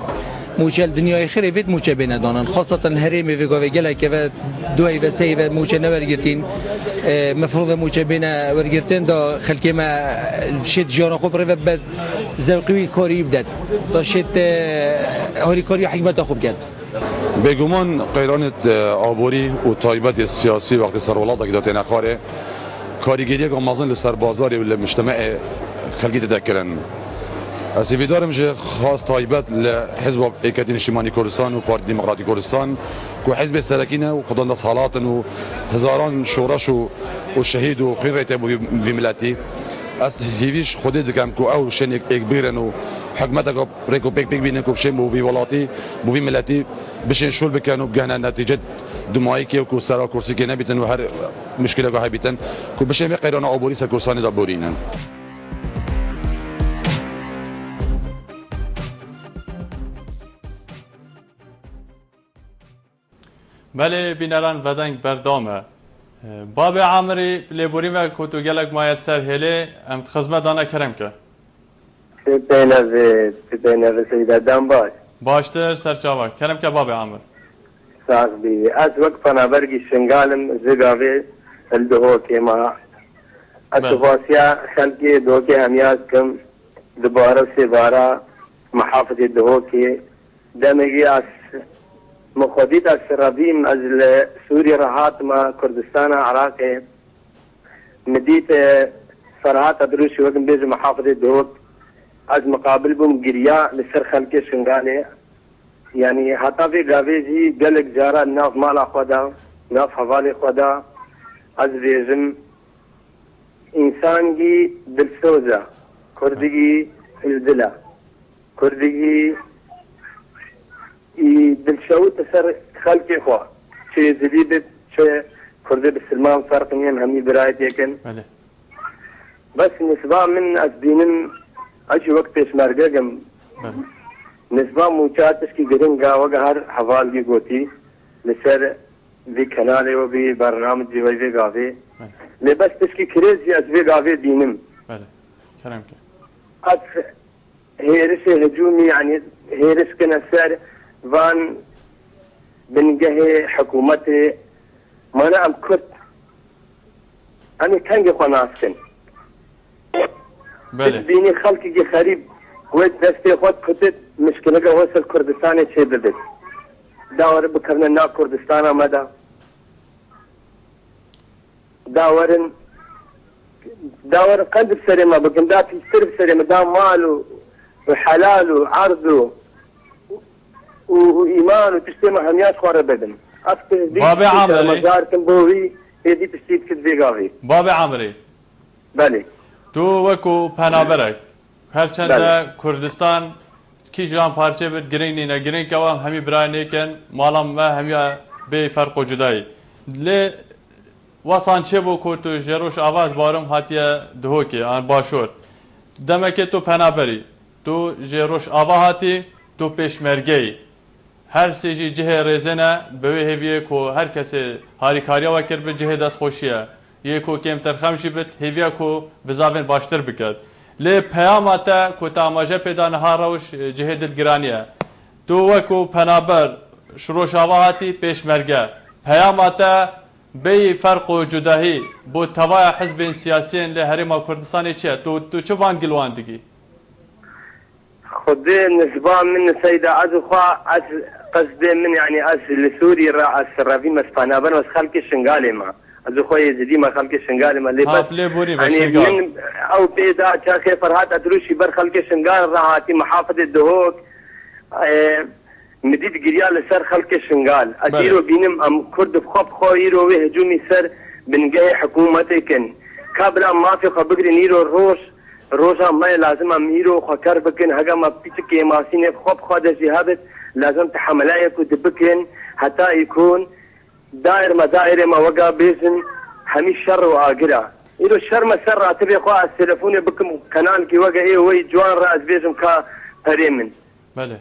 موچه دنیای خیلی وید موچه بیندانن خاصتا هریم و گاوی گله که و دوی و سی و موچه نور گرتین مفروض موچه بین ورگرتن دا خلکی ما شد جانا خوب رو بد زوقی کاری بدد دا شد هری کاری حکمت خوب کرد بگمان قیرانت آبوری و طایبت سیاسی وقتی سرولات که داتین اخاره کاریگری که مازن لسر بازاری و لمجتمع خلقی تذکرن. اسیفیدارم جه خاص طایبت لحزب ایکاتین اجتماعی کردستان و پارتی دموکراتی کردستان که حزب سرکینه و خدان دست حالاتن و هزاران شورش و شهید و خیر ریته بی ملتی. از هیویش خودی دکم که او شن یک بیرن و حکمت که ریکو پیک بینن که بشن بوی ولاتی بوی ملتی بشن شول بکن و بگهن نتیجه دمایی که و سرا کرسی که نبیتن و هر مشکل که هبیتن که بشه می قیران آبوری سرکرسانی دا بورینن. بله بینران ودنگ بردامه باب عامری لیبوری و کوتو گلک مایل سر هله ام خدمت دانا کرم که بینه سیده دم باشتر سرچاوا کرم که باب عامر صاحبي از وقت فنابرقي شنقالم زقافي الدهو كيما التفاصيل خلقي دوكي همياتكم دبارة سبارة محافظة دهوكي دمجي از مخوديت از سرابيم از سوريا راحات ما كردستان عراقي مديت فرهات ادروشي وقم بيز محافظة دهوك از مقابل بهم قريا لسر خلقي شنقالي يعني حتى في قابيزي قالك جارة ناف مالا خدا ناف حوالي خدا از ريزم انسانجي دلسوزة كردگي الدلا كردگي دلشو تسر خلقي خوا شي زليبت شي كردي بالسلمان فرق نيم همي برايت يكن بس نسبة من أسبينن أجي وقت اسمارقاقم نسبة موچاتش کی گرنگا وگهر حوال کی گوتی لسر بی کناله و بی برنامج جوی بی گاوی لبس تشکی کریزی از بی گاوی دینم بله کرم که از هیرش هجومی يعني هيرش كنا سر وان بنجه حكومة ما أنا أم كرت أنا كان جي خناسكن بله بيني خلقي خريب ويت دستي خود كتت مشكلة وصل كردستان شيء بدت داور بكرنا نا كردستان مدى داور قلب سريمة بكم دا تشترب سريمة دا مال وحلال وعرض وإيمان وتشتمع همياش خوار بدن بابي عمري مجاركم بوهي هذه تشتيت كذبي قاضي بابي عمري بله تو وكو پنابرك هرچند كردستان کی جان پارچه بد گرین نه گرین که وام همی برای نیکن مالم و همی به فرق و جدایی ل واسان چه بو کو تو جروش آواز بارم هاتیه دهو که آن باشور دمه که تو پنابری تو جروش آوا هاتی تو پیشمرگی هر سیجی جه رزنه به هویه کو هر کسی هاری کاریا وکر به جه دست خوشیه یکو کم ترخمشی بت هویه کو بزاون باشتر بکرد لی پیاماتا کو تاماجه پیدا نهاروش جه دلگرانیه تو وکو پنابر شروع آواهاتی پیشمرگه پیاماتا بی فرق و جداهی بو توای حزب سیاسی لی هرما کردستانی چیه تو چه وانگلوان دیگی خد نسبة من سيدة أزخوا أز قصد من يعني أز لسوري رأس الرافي مسفانا بنا بس خلق الشنغالي ما أزخوا يزيدي ما خلق الشنغالي ما اللي بس يعني من أو بيدا شاكي فرهات أدروشي بر خلق الشنغال راحاتي محافظة دهوك مديد قريال لسر خلق الشنغال أديرو بينم أم كرد بخوب خويرو وهجومي سر بنجاي حكومتكن كابلا ما في خبر نيرو الروش روزا ما لازم اميرو خكر بكن هجا ما بيتك ماسين خوب خد جهاد لازم تحملايه كنت بكن حتى يكون دائر مدائر ما وقع بيزن همي شر واجرا إلو الشرمة سر راتبي خوا التلفون بكم كنال كي وقع إيه وي جوان رأس بيجم كا بريمن. بله.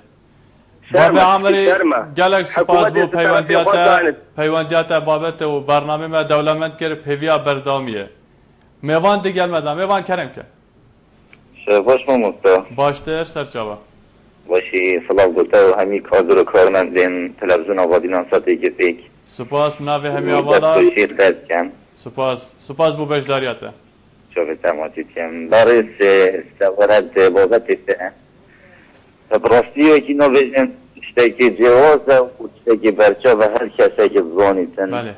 بابا عمري قالك سپاس بو پیوندیات بابت و برنامه ما دولمند کرد پیویا بردامیه. میوان دیگر مدام میوان کرم که. باش ممتا. باشتر سرچاوا. باشی سلام گلتا و همی کادر و کارمندین تلویزیون آبادی نانساتی که پیک. سپاس ناوی همی آبادار. سپاس بو بشداریاته. شوفی تماتی کم. داره سوارد بابت براستی که نویژن اشته که جوازه و اشته که برچه و هر کسی که بزانیتن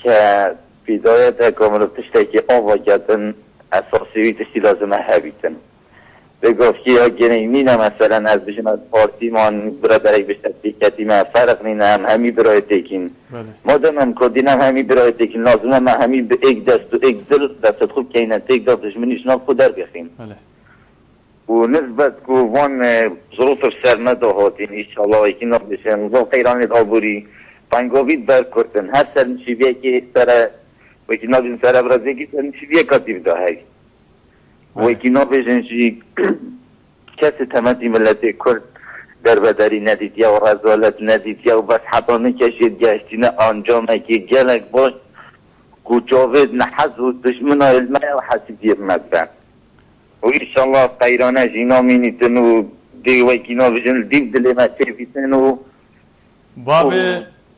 که بدایت کامل اشته که آوا کردن اساسیوی تشتی لازمه هبیتن بگفت که یا گنیمینه مثلا از بشن از پارتی من برای بشتر بیکتی من فرق نینم همی برای تکین مادم هم کردینم همی برای تکین لازمه من همی به ایک دست و ایک دل دست خوب که اینه تک دستش منیش ناب خود در بخیم و نسبت که وان ظروف سر نداهاتین ایشالله که نبشن وزا قیرانیت آبوری پنگاوید برکردن هر سر نشیویه که سر وکی نبشن سر ابرازه که سر نشیویه کتیب داهی وکی نبشن چی کسی تمتی ملت کرد در بدری ندید یا رزالت ندید یا بس حتی نکشید گشتین انجامه که گلک باش کچاوید نحز و دشمن علمه و حسیدیت مدبن و ایشالله قیرانه جینا مینیتن و دیوی کینا بجن دیو دلی ما چیفیتن و بابی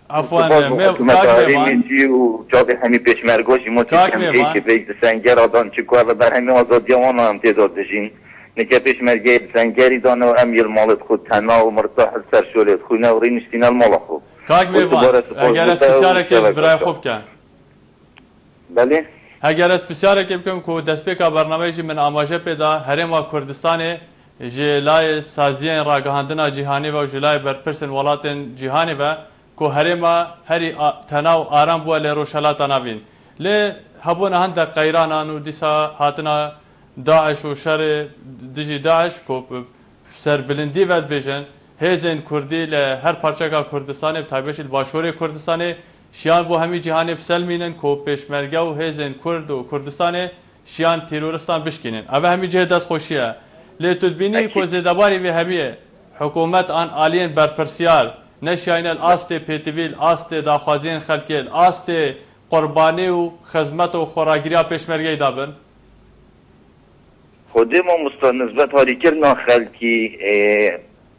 عفوان میوان و جابی همی پیشمرگاشی ما چیکم که بیگ سنگر آدان چکوه و بر همی آزادی آن هم تیزاد دشین نکه پیشمرگی سنگری دانه و امیل مالت خود تنها و مرتاح سر شولت خونه و رینشتین المال خوب کاک میوان اگر از بسیاره که برای خوب کن بله اگر از بسیاره که بکنم که دست پیکا برنامه جی من آماجه پیدا هرما کردستان جلای سازیان راگهاندنا جهانی و جلای برپرسن ولاتن جهانی و که هرما هری تناو آرام بوا لی روشلات ناوین لی هبون هند قیرانان و دیسا هاتنا داعش و شر دیجی داعش که سر بلندی ود بیجن هیزن کردی لی هر پارچه که کردستان بتایبش الباشوری کردستان شیان بو همی جهانی بسلمینن کو پیشمرگه و هیزن کرد و کردستان شیان تیرورستان بشکنن اوه همی جه دست خوشیه لی تدبینی کو زیدباری وی همیه حکومت آن آلین برپرسیار نشاین الاست پیتویل آست داخوازین خلکیل آست قربانی و خدمت و خوراگیریا پیشمرگه دابن خودی ما مستنسبت حالی کرنا خلکی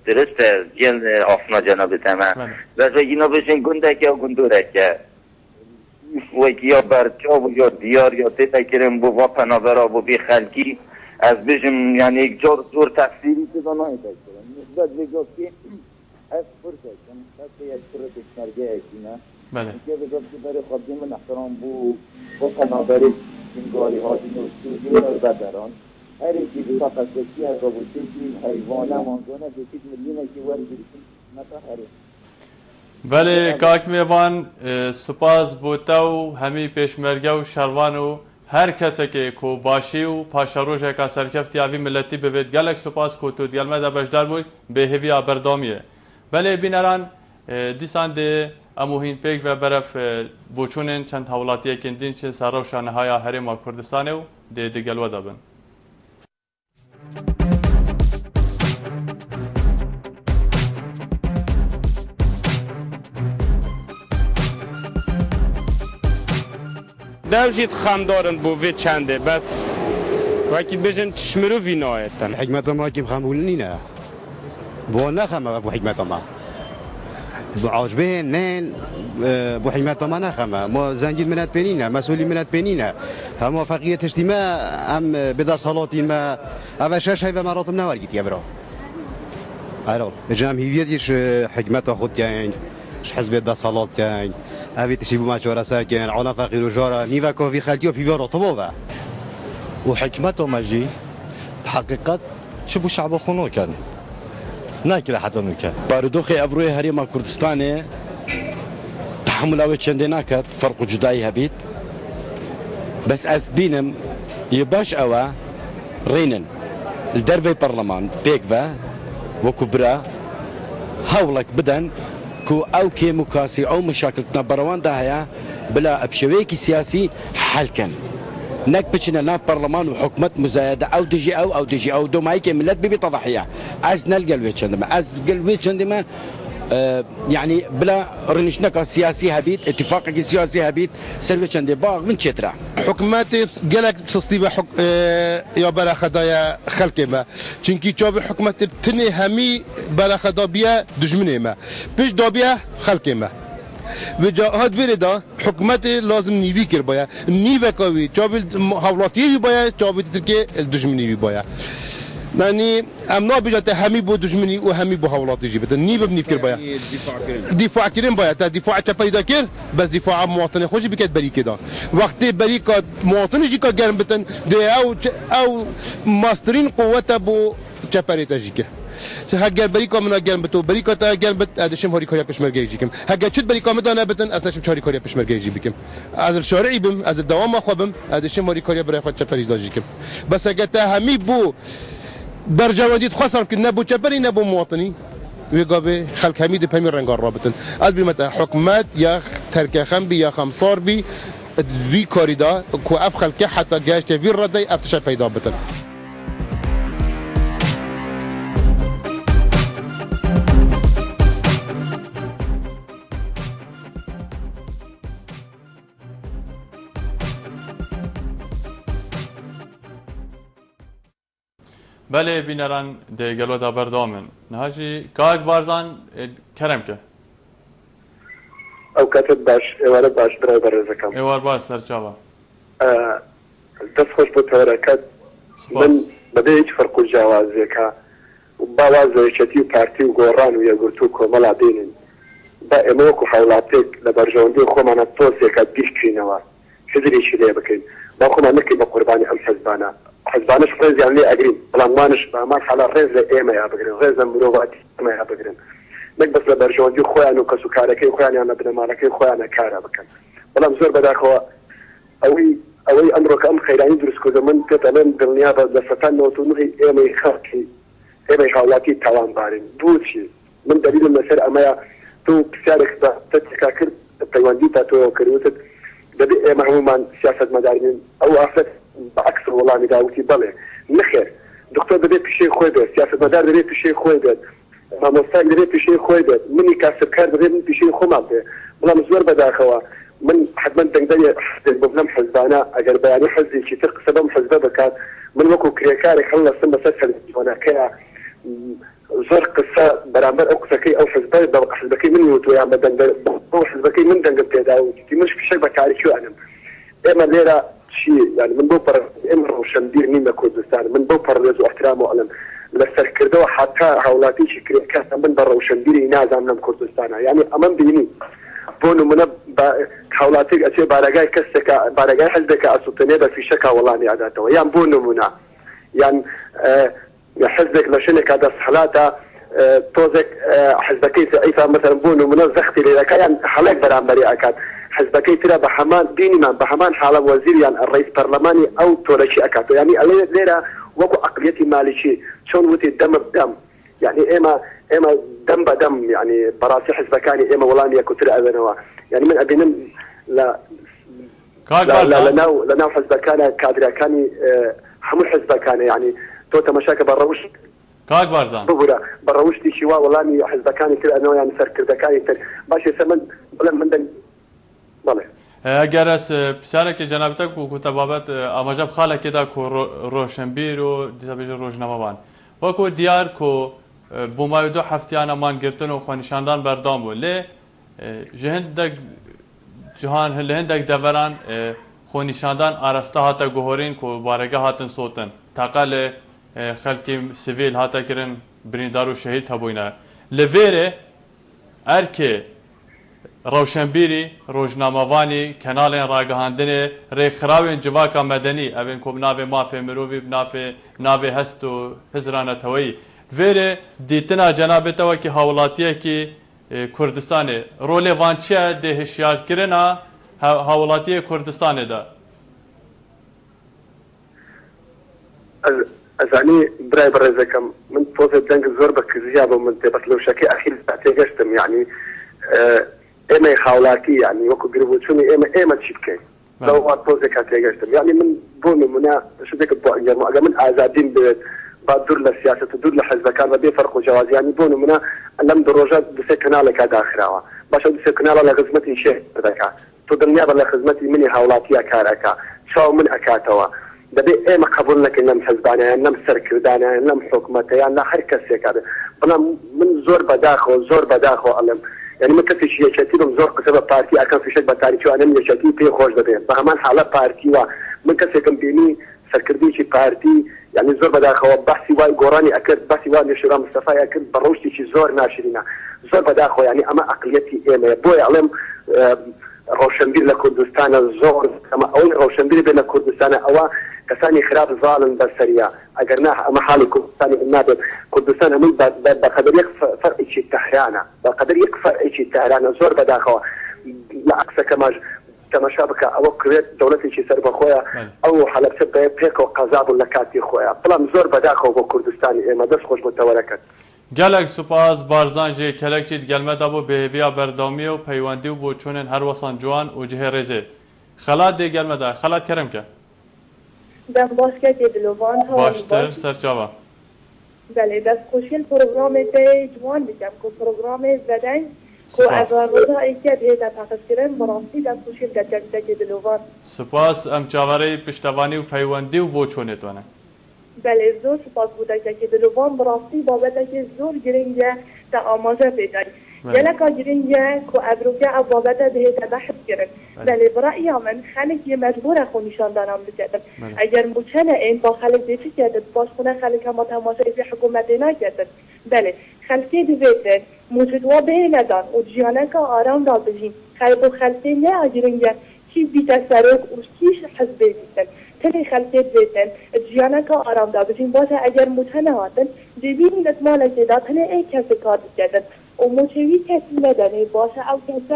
درسته گل آفنا جناب تمام بس اینا بشین گنده که گندوره که وکی یا برچاب یا دیار یا تفکرم بو پناورا بو بی خلکی از بشم یعنی یک جور تفسیری چیزا نایده کرم نسبت بگفتی از فرصه کنم خسته یک فرصه پیشمرگه اکینا بله که بگفتی برای خودی من احترام بو پناوری سنگاری ها دینوستوزی رو بدران هر کی به تفکری از روشی حیوانه مانزونه دیگه میلیونه که ورد نتاهره بله کاک میوان سپاس بوتاو همی پیشمرگه و شروان و هر کسی که کو باشی و پاشاروژه که سرکفتی آوی ملتی بوید گلک سپاس کو تو دیالمه دا بشدار بوی به هوی آبردامیه بله بینران دیسان ده اموهین پیک و برف بوچونن چند حولاتی کندین چه سراو شانه های هرما کردستانه و ده دگلوه دابن دوجید خمدارن بو وی چنده بس وکی بجن تشمرو وی نایتن حکمت ما کیم خمولنی نه بو نخمه بو حکمت ما بو عاجبه نین بو حکمت ما نخمه ما زنجیر منت بینینه مسئولی منت بینینه هما فقیه تشتیمه هم بدا صلاتین ما اوه شش های و مراتم نوارگیت یا برا ایرال بجنم هیویتیش حکمت خود کن حزب دا صلات کن اوی تشیبو ما چوره سر کن عالم فقیر و جاره نیوه کافی خلقی و پیوه را طبابه و حکمت و مجی بحقیقت چه بو شعب خونو کن ناکره حتی نو کن بارودوخی ابروی هریما کردستانه تحمل اوی چنده ناکد فرق و جدایی هبید بس از بینم یباش اوه رینن الدربي برلمان بيكفا وكبرى هاولك بدن كو او كي مكاسي او مشاكل بروان داهيا بلا بشويكي سياسي حل كان نك بتشنا ناف برلمان وحكومة مزايدة أو دي جي أو دو مايك ملت بيبي تضحية از نلقى الويتش عندما از الويتش عندما يعني بلا رنشنك سياسي هبيت اتفاقك سياسي هبيت سلويتش عندي باغ من شترا حكوماتي قالك تصطيبه يا برا خدايا خلقي ما چونكي چوب حكوماتي بتني همي برا خدا بيا دجمني ما بيش دوبيا خلقي ما وجهات فريدا حكومتي لازم نيفي كر بايا نيفا كوي چوب حولاتي بايا چوب تركي الدجمني بايا يعني امنا بجات همي بو دجمني وهمي بو حولاتي جيبت نيفا بنفكر بايا دفاع كريم بايا دفاع تبايدا كير بس دفاع مواطن خوش بكت بري كده وقت بري كات مواطن جي كات جرم بتن دي او ماسترين قوته بو چپريتا جيكه هاجر بريكا من اجر بتو بريكا تا اجر بت ادشم هوري كوريا بشمرگي جيكم هاجر چت بريكا مدانا بتن اسنشم چاري كوريا بشمرگي جي بكم از الشارعي بم از الدوام اخوبم ادشم هوري كوريا بري خد چپري داجيكم بس اجر تا همي بو برجوادي خسر كن نبو چپري نبو مواطني ويقابي خلق همي دي بهمي رنگار رابطن از بمت حكومات يا تركه خم يا خمسار بي في كوريدا كو اف خلق حتى جاش في ردي افتش پیدا بتن بله بینران دیگلو دا بردامن نهاجی کاک بارزان کرم که او کاتب باش ایوار باش برای برزکم ایوار باش سرچاوا دست خوش بود حرکت من بده هیچ فرق و جوازی که با وازویشتی و پارتی و گوران و یگرتو کمالا بینین با اموک و حولاتک لبرجواندی خومانا توسی که بیش کینوا حضری شده بکن با خوما نکی با قربانی ام حزبانا حزبانش رز يعني لي اجرين بلانوانش بمرحله رز ايما يا بقرين رز مرواتي ايما يا بقرين نقبس لبرجوندي خويا انو كسوكاركي خويا انا بدنا مالكي خويا انا كارا بكن بلا زور بدا خو اوي امرو كم خيراني درس كو زمن كتلن بالنيابه دفتان نوتو نهي ايما يخاكي ايما حالاتي توان بارين دوتشي من دليل المسار اما تو بسارك تتكاكر تايواندي تاتو كروت بدي ايما عموما سياسه مدارين او افلت بعكس والله مداوتي بله نخير دكتور بديت بشيء خويبه سياسه مدار بديت بشيء خويبه ما مستاق بديت بشيء خويبه مني كاسب كار بديت بشيء خمامته والله مزور بداخوا من حد من تنقدر الببلم حزبانا اجر بياني حزي شي تقسم حزبه بكات من وكو كريكاري خلص مسلسل وانا كا زور قصه برامبر اوكسكي او حزبكي من يوتو يا مدن او حزبكي من دنقبت داوتي مش في شيء بكاري شو انا اما ليره شيء يعني من بوبر امر وشندير نيما كردستان من بوبر رزو احترامه علم لسر كردو حتى حولاتي شكري كاس من برا وشندير نازم من كردستان يعني امام بيني بونو من حولاتي اشي بارغاي كسكا بارغاي حزبك اسطنيه في شكا والله اني عداته يعني بونو منا يعني حزبك لشنك هذا صحلاته توزك حزبكي ضعيفه مثلا بونو من زختي لك يعني حلق برامبري اكاد حزبكي ترى بحمان ديني ما بحمان حاله وزير يعني الرئيس برلماني او تورشي اكاتو يعني ليره وكو اقليتي مالشي شلون وتي دم بدم يعني اما دم بدم يعني براسي حزبكاني اما والله اني كنت اذنوا يعني من ابينم لا لنا حزبكاني كادركاني حمول حزبكاني يعني توتا مشاكل بروش كاك بارزان بروشتي شوا والله اني حزبكاني ترى انه يعني سر كردكاني باش سمن بلا من بله اگر از پسر که جنابتا کو کتابات اماجب خاله که دا کو روشنبیر و دیتابیج روزنامه‌وان و کو دیار کو بومای دو هفتیانه مان گرتن و خونشاندان بردام بو ل جهند جهان هلندک دوران خونشاندان ارسته هاتا گوهرین کو بارگه هاتن صوتن تقل خلکی سیویل هاتا کرن بریندار و شهید هبوینه لویره ارکه روشنبیری روزنامه‌وانی کانالین راگهاندن ریخراوین جواکا مدنی اوین کو ناو مافی مروی ناو هست و هزرانه توی ویره دیتنا جناب تو کی حوالاتیه کی کردستان رول وانچه ده هشیار کرنا حوالاتی کردستان ده ازانی برای برزکم من فوز دنگ زور بك زياده من بس لو شكي اخي تاجشتم يعني اما حولاتي يعني وكو قربوتوني اما تشبكي لو أطوز كاتيجستم يعني من بون منا شو ذيك الضوء أجا من آزادين بدور للسياسة تدور لحزب كان بدي فرق وجواز يعني بون منا لم دروجات بسكنالك هذا آخرها باش بسكنال لخدمتي شيء ذاك تدنيا لخدمتي مني هولاتيا كاركا شو من أكاتوا دبي إيه ما قبول لك إنهم حزبانة إنهم سركردانة إنهم حكومة يعني حركة سيكادة أنا من زور بداخو علم يعني ما كنت شيء شتيم زور قصة بارتي أكان في شيء بتاريخ وأنا من شتيم في خوش دبي بهمان حالة بارتي ومن كنت كمبيني سركردي شيء بارتي يعني زور بداخو بحثي واي قراني أكيد بحثي واي نشرة مصطفى أكيد بروشتي شيء زور ناشرينا زور بداخو يعني أما أقليتي إيه ما بوي علم روشنبير لكردستان زور كما أول روشنبير بين كردستان أو كساني خراب ظالم بالسريع أجرناه أما حالي كردستان النابل كردستان هم بقدر يكفر شيء تحرانة بقدر يكفر شيء تحرانة زور بداخو لا أقصى كما شابك أو كريت دولتي شيء سرب خويا أو حلب سبب بيك وقذاب لكاتي خويا طلع زور بداخو بكردستان ما دس خوش متوركت گلک سپاس بارزان جه کلک چید گلمه دابو بهویا بردامی و پیوندی و بو چونن هر وسان جوان و جه رزه خلات دی گلمه دا خلات کرم که دم باسکت دلوان ها باشتر سرچاوا بله دست خوشیل پروگرام تی جوان بگم که پروگرام زدن که اگر روزا ایکت هیده تقص کرن براستی دست خوشیل گلک دلوان سپاس ام چاوره پشتوانی و پیوندی و بو چونت وانه بله زور سپاس بوده که دلوان براستی بابته که زور گرینگه تا آماجه پیدایی گلکا گرینگه که ابروکه او بابته بهیده بحث کرن بله برای من خلق مجبور خونیشان دانم بکردن اگر موچنه این با خلق دیچی کردن باش خونه خلق هم تماشای زی حکومتی نکردن بله خلقی دویدن موجودوا به ندان و جیانه که آرام دا بجین خلقی نه گرینگه کی بیت سرک و کیش حزبه بیتن تلی خلقیت بیتن جیانه که آرام دا بجین باشه اگر متنه هاتن دیبین نتماله که دا تنه ای کسی کار بکردن و موچوی کسی ندنه باشه او کسی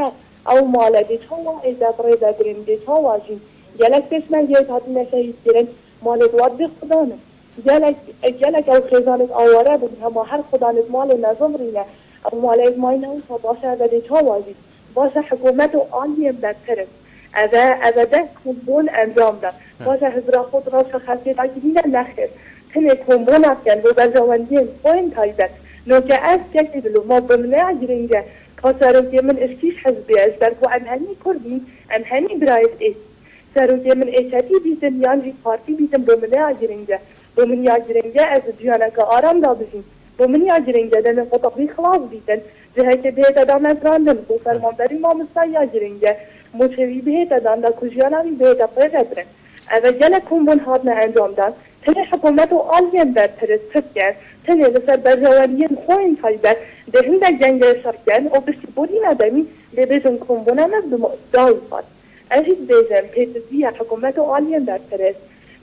او ماله دیتا و ایزد ریده درین دیتا واجین گلک بسمن گیت هاتی نشهید گرن ماله دواد بی خدانه گلک او خیزانت آواره بود همه هر خدانت مال نظام رینه او ماله از ماینه اون تا باشه دا دیتا واجین باشه حکومت و آلیم بدتره از ده کمبون انجام داد باشه هزار خود را شخصی داشتین نخیر تنه کمبون افکن و برجواندین پوین تایبت نوکه از چکی دلو ما بمنع گرینگه کاساروکی من اشکیش حزبی از در کو امهنی کردی امهنی برایت ایست ساروکی من اشتی بیتن یعنی پارتی بیتن بمنع گرینگه بمنع گرینگه از جیانک آرام دا بزین بمنع گرینگه دن قطبی خلاص بیتن جهه که بیت ادام ازراندن و فرمانداری ما مستایا گرینگه موچوی بهت دادن دا کجیانمی بهت پرگدرن اما جل کمبون هاتنا انجام داد تنه حکومت و آلیم در پرستت کرد تنه لسر برجوانین خوین فایبر ده هنده جنگ شرکن و بسی بودی ندمی ده بیزن کمبون هم دایی فاد اجید بیزن پیتزی حکومت و آلیم در پرست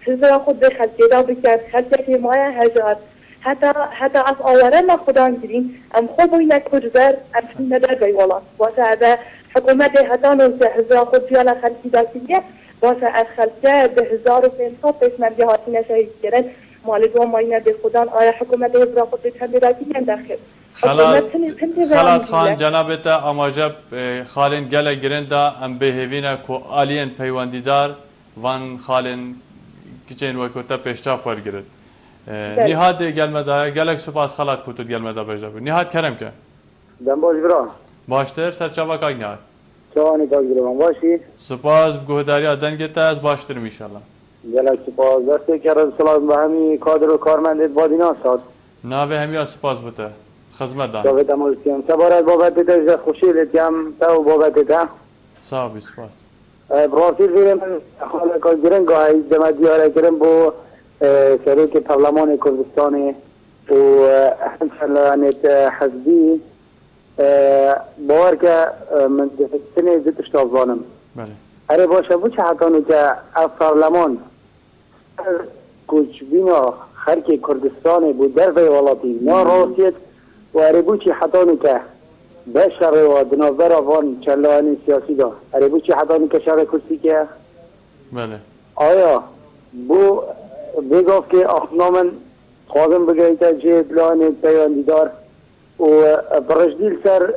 هزار خود به خلقی دا بکرد خلقی که مای هجار حتی از آواره ما خودان گرین ام خوب وینا کجبر ام ندر بیولان واسه اذا حکومت هتانو هزار خود جالا خلقی داشتیه واسه از خلقه به 1500 پیشمرگی هاتی نشهید کردن مال دو ماینه به خودان آیا حکومت هزار خود به چند داشتیه داخل خلات خان جنابت اماجب خالن گله گرندا ام بهوینه کو آلین پیوندیدار وان خالن کچین وکوتا پیشتا فرگرد نهاد gelmede gelek supas xalat kutut gelmede bejabu nihad kerem ke ben boş bira baştır serçava kagnat çavani kagirvan başı supas guhdari adan gete az baştır inşallah gelek supas deste kere salam bahmi kadro karmendet badina sad nave hemiya supas bute xizmetdan davet amolsiyam sabarat babet de خوشیلتیم تو babet de sağ ol supas براسیل ویرم حالا کاگیرن گاهی دم دیاره گرم بو شريك برلمان كردستان وحنشلانت حزبي باور که من سنه زدش تازانم اره باشه بو چه حتانو که برلمان کچ بینا خرک کردستان بو در وی والاتی نا راستیت و اره بو چه حتانو که بشر و دنابر آوان چلوانی سیاسی دا اره بو چه حتانو که شر کرسی که بله آیا بو بگفت که اخنامن خواهدم بگیت جید لان پیاندیدار و برشدیل سر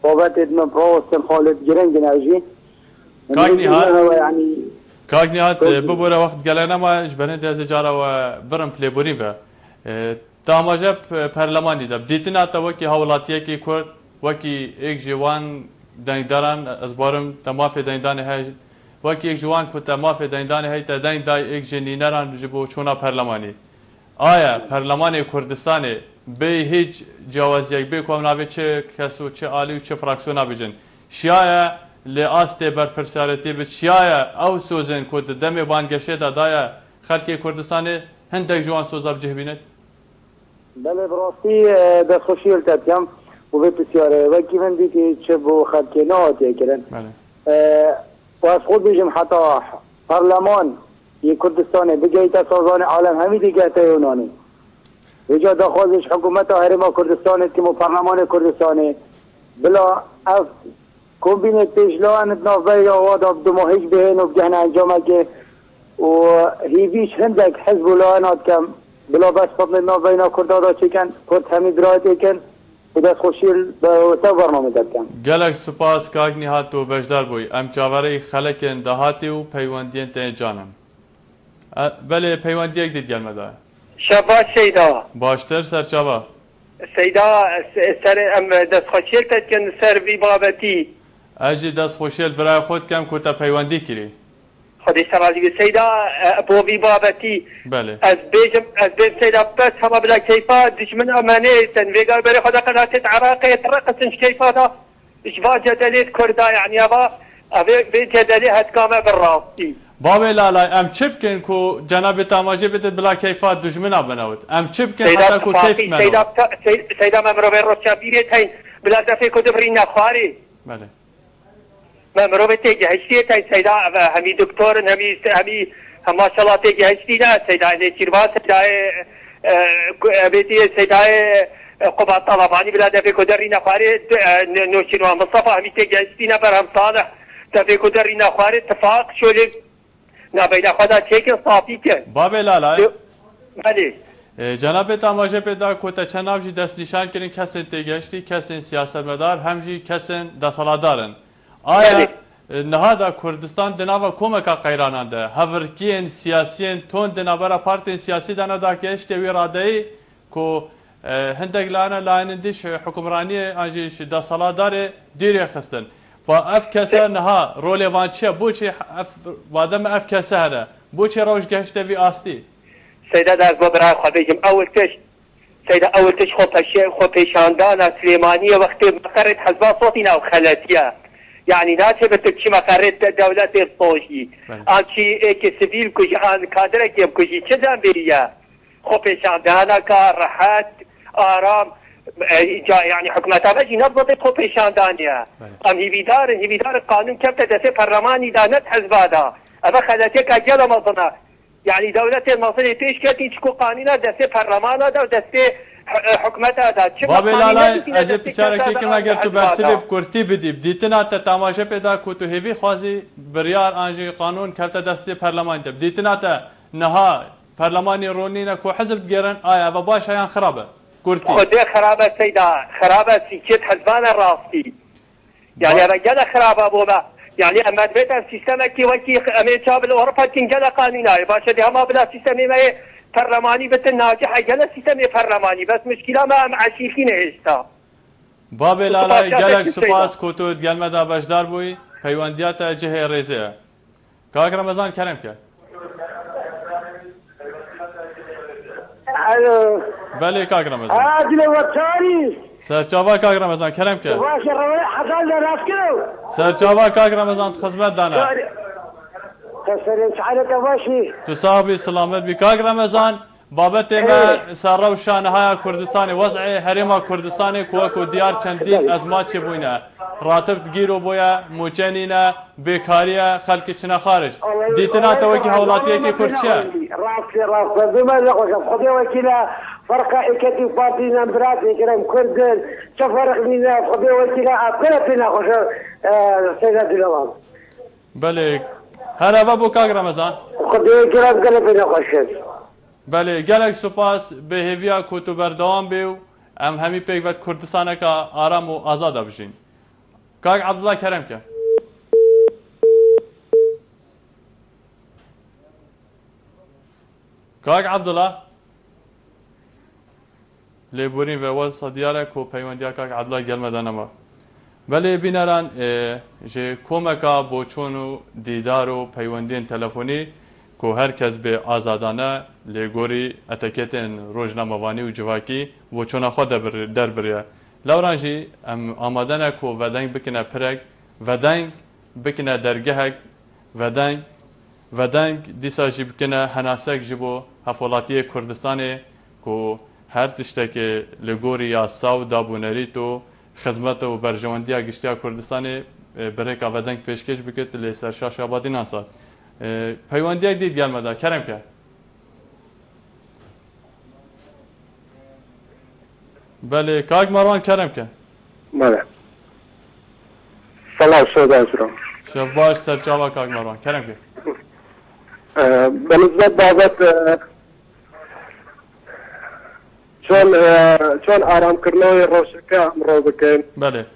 بابت ادمن پراستن خالد گرنگ نوشی کاک نهات ببوره وقت گلنه ما جبرنه دیز جارا و برم پلی بوریم و تاماجه پرلمانی دب دیتنا تا وکی هولاتیه کی کرد وکی ایک جوان داینداران از بارم تمافی دایندانه های وکی ایک جوان کو تمافی دایندانه های تا دایند دای ایک جنینران جبو چونا پرلمانی آیا پرلمان کردستان به هیچ جوازیک به کوم ناوی چه کسو چه آلی و چه فراکسیون بیجن شیایا لآست بر پرسیارتی بید شیایا او سوزن کد دم بانگشه دایا خلکی کردستان هندک جوان سوزا بجه بیند بله براستی دست خوشی التاتیم و به پرسیاره وکی من دیگه چه بو خلکی نهاتی کرن و از خود بیجم حتی پارلمان یک کردستان بگه تا سازان عالم همی دیگه تا یونانی وجا دخوازش حکومت هرما کردستان که پارلمان کردستان بلا اف کومبینه پیشلوان نافبه یا واد دو ماهیج بهن و بجهن انجامه که و هیویش هندک حزب لوانات کم بلا بس فضل نافبه اینا کردادا چکن کرد همی درایت کن و دست خوشیل تا برنامه داد کن گلک سپاس کاک نهات و بجدار بوی ام چاوره خلکن دهاتی و پیوندین تین جانم بله پیوندی یک دید گلمه داره شبا سیدا باشتر سر شبا سیدا سر ام دست خوشیل تد کن سر وی بابتی اجی دست خوشیل برای خود کم کتا پیوندی کری خودی سراجی سیدا بو وی بابتی بله از بیم سیدا بس هما بلا کیفا دشمن امانه تنویگار بری خدا قناتت عراقی ترقصنش کیفا دا اشبا جدلیت کردا یعنی ابا اوی جدلی هدکامه بالراستی بابي لا ام چبكن كو جناب تاماجي بده بلا كيفات دشمنا بناوت ام چبكن حتى كو كيف منو سيدا ممرو روشابيري تاين بلا دفي كو دبرينا خواري بله ممرو بتيجي هشتي تاين سيدا همي دكتور همي ما شاء الله تيجي هشتينا سيدا اللي تشيربان سيدا بيتي سيدا قبا طلباني بلا دفي كو دبرينا خواري نوشينوا مصطفى همي تيجي هشتينا برهم صالح دفي كو دبرينا خواري اتفاق شولي نباید خدا چیکن صافی کن بابی لالا بله جناب تماشا پیدا کوتا چناب جی دست نشان کردن کسین تیگشتی کسین سیاستمدار هم جی کسین دستالدارن آیا نهادا کردستان دناوا کومکا قیرانان ده هورکین سیاسیین تون دنابرا پارتین سیاسی دانا دا کشتی وی رادهی کو هندک لانا لاینندیش حکمرانی آنجیش دستالدار دیری خستن با اف کسا نها رول وانچه بوچه وادم اف کسا هره بوچه روش گشته وی آستی سیده در برای خود بگم اول تش خو پیشاندان سلیمانی وقتی مقرد حزب صوتی ناو خلاتیه يعني ناس بتكشي مقرد دولة الصوشي آنچی ایک سبیل کشی آن کادره کیم کشی چه زنبیریه خو پیشاندانا که راحت آرام يعني حكومتها باجي نضبط خو پیشاندانیه ام هیویدار قانون کم تدسي برلماني دانت حزبادا اما خلاتيك اجل مظنه يعني دولة المصري پیش کردی چکو قانونا دسي برلمانا دا و دسي حکومتها دا بابی لالای از بسیارکی که اگر تو برسلیب کرتی بدیب دیتنا تا تماشا پیدا کو تو هیوی خوازی بریار آنجی قانون کلتا دستی پرلمان تب دیتنا تا نها پرلمانی رونی نکو حزب گیرن آیا و باش هیان خرابه کرتی خودی خرابه سیدا خرابه سیکت حزبان راستی يعني رجال خرابه بوما يعني اما بيت السيستم كي وكي امريكا بالاوروبا تنجل قانونا باشا دي هما بلا سيستم ما برلماني بتناجح جل سيستم برلماني بس مشكله ما عشيخين هشتا بابي لالا جالك سپاس كوتو گلمدا بشدار بوي پیونديات جهه ريزه كاك رمضان كرم كه الو بله كاك رمضان عادل وطاري سرچاوا كاك رمضان كرم كه باشه روي حصل راس كيلو سرچاوا كاك رمضان خدمت دانا تسلم سعادة باشي تصابي سلامت بكاك رمضان بابت ما سارو شانهای کردستان وضع حریم کردستان کوکو دیار چندین ازمات چبوینه راتب گیرو بویا موچنینه بیکاریه خلک چنا خارج دیتنا توکی حولاتیه که کرچه راست بما لقوش خدي وكيلا فرق اكتي فاطين امبرات كلام كردن تفرق بينا خدي وكيلا اكلتنا خوش سيدة دلوان بله هلا بابو كاك رمضان خدي كلام قلبنا خوش بله گلک سپاس به هویا کوتو بردوام بیو ام همی پیوت کردستانه که آرام و آزاد بشین کاک عبدالله کرم که کاک عبدالله لێبوورین بەوە سەدیارە کۆ پەیوەندیا کاک عەبدوڵای گەلمەدانەوە بەلێ بینەران ژێ کۆمەکە بۆ چۆن و دیدار و پەیوەندین تەلەفۆنی کۆ هەر کەس بێ ئازادانە لێگۆری ئەتەکێتێن ڕۆژنامەوانی و جوواکی بۆ چۆنەخوا دەربڕە لەورانژی ئەم ئامادەنە کۆ ڤەدەنگ بکنە پرەک ڤەدەنگ بکنە دەرگەهەک ڤەدەنگ دیساژی بکنە هەناسەک ji بۆ هەفوڵاتیە کوردستانê کۆ هەر tiştekê li gorî yasa û dabûnerît û xizmet û berjewendiya giştiya Kurdistanê birêka vedeng pêşkêş bikit lê ser Şaşabadî nasat. Peywendiyek dît gelmeda keremke. Belê kak Marwan keremke. Bele. Salam söz Şev baş serçava kak Marwan keremke. Benizde babet چۆن ئارامکردنەوەی ڕۆژەکە ئەمڕۆ بکەین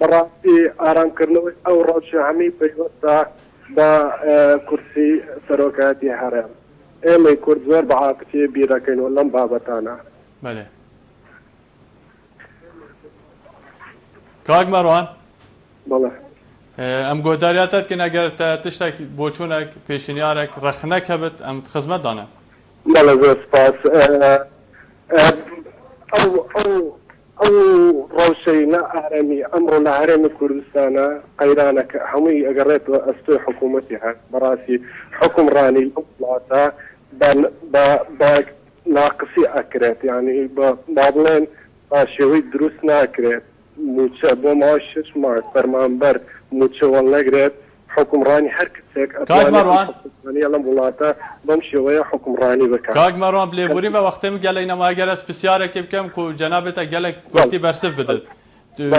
بەڕاستی ئارامکردنەوەی ئەو ڕۆژە هەمی پەیوەستە بە کورسی سەرۆکایەتی هەرێم ئێمەی کورد زۆر بە عاقتی بیرەکەینەوە لەم بابەتانە کاک مەڕوان بەڵێ ئەم گۆداریاتت کە ئەگەر تشتێک بۆ چوونێک پێشنیارێک ڕەخنەک هەبێت ئەم خزمەتدانە بەڵێ زۆر سپاس ئەو ڕەوشەی نە ئارەمی ئەمڕۆ لە هەرێمی کوردستانە قەیرانەکە هەمووی ئەگەڕێتەوە ئەستۆی حکوومەتی هەست بەڕاستی حکومڕانی ئەو وڵاتە بە ناقسی ئەکرێت یعنی با بڵێن با شێوەی دروست ناکرێت موچە بۆ ماوە 6 مانگ فەرمانبەر موچەوەڵ نەگرێت حکومڕانی هەر کەسێک ئەتوانێت لەم وڵاتە بەم شێوەیە حکومڕانی بکات. کاک مەڕوان لێبووری بە وەختێم گەلەی نەماگەرە پرسیارێکی بکەم کو جەنابێتە گەلێک کورتی بەرسف بدەیت.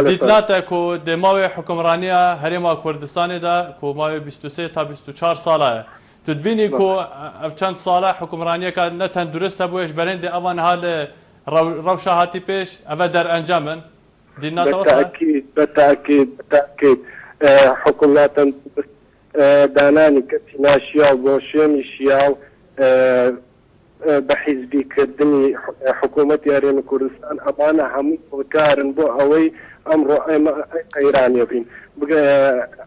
دیت ناتە کو دێماوێ حکومڕانیە هەرێما کوردستانێدا کۆ ماوێ 23 تا 24 ساڵایە. تو دبینی کو چەند ساڵە حکومڕانیەکە نەتەن درستە بۆیش بەرێندێ ئەوان ها لە ڕەوشە هاتی پێش ئەوە دەرئەنجامن. بەتاکید حکوماتن دانانی کەسی ناشیاو بۆ شوێنی شیاو بە حیزبیکردنی حکوومەتی هەرێمی کوردستان ئەمانە هەموو بۆکارن بۆ ئەوەی ئەمڕۆ ئێمە قەیرانیە بین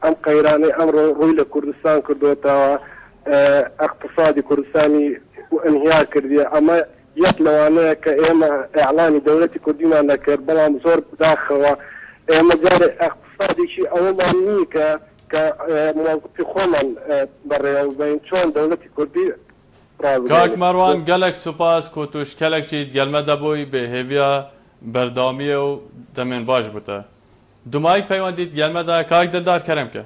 ئەم قەیرانەی ئەمڕۆ ڕووی لە کوردستان کردوێتەوە اقتصادی کوردستانی ئەنهیا کردیە ئەمە یەک لەوانەیە کە ئێمە ئەعلانی دەوڵەتی کوردیمان نەکرد بەڵام زۆر بداخەوە ئێمە جارێ اقتصادیشی ئەوەمان نییە کە موڵقتی خۆمان بەڕێوەبین چۆن دەوڵەتی کوردی کاک مەڕوان گەلێک سوپاس کۆ توش کەلێکی گەلمە دەبووی بە هێویە بەردامیە و دەمێن باش بوتە دومایک پەیوەندیت گەلمەدا کاک دڵدار کەرەمکە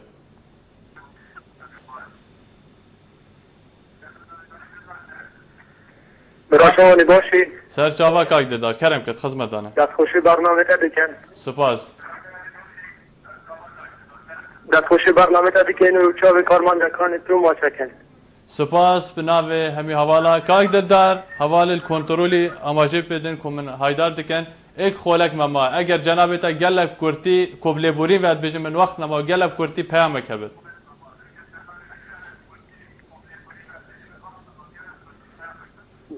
براشەوانی باشی سەرچاوا کاک دڵدار کەرەمکەت خزمەتدانە دەستخۆشی بەرنامەکە دەکەن سوپاس دەستخۆشی بەرنامەکە دەکەین و چاوی کارمەندەکانی تو ماچەکەن سپاس بناوێ هەمی هەواڵا کاک دڵدار هەواڵی کۆنتڕۆلی ئاماژەی پێدن کو من هایدار دکەن ئێک خۆلەک مەما ئەگەر جەنابێتە گەلێک کورتی کۆبلێبووری وێت بێژم من وەخت نەما گەلێک کورتی پەیامێک هەبێت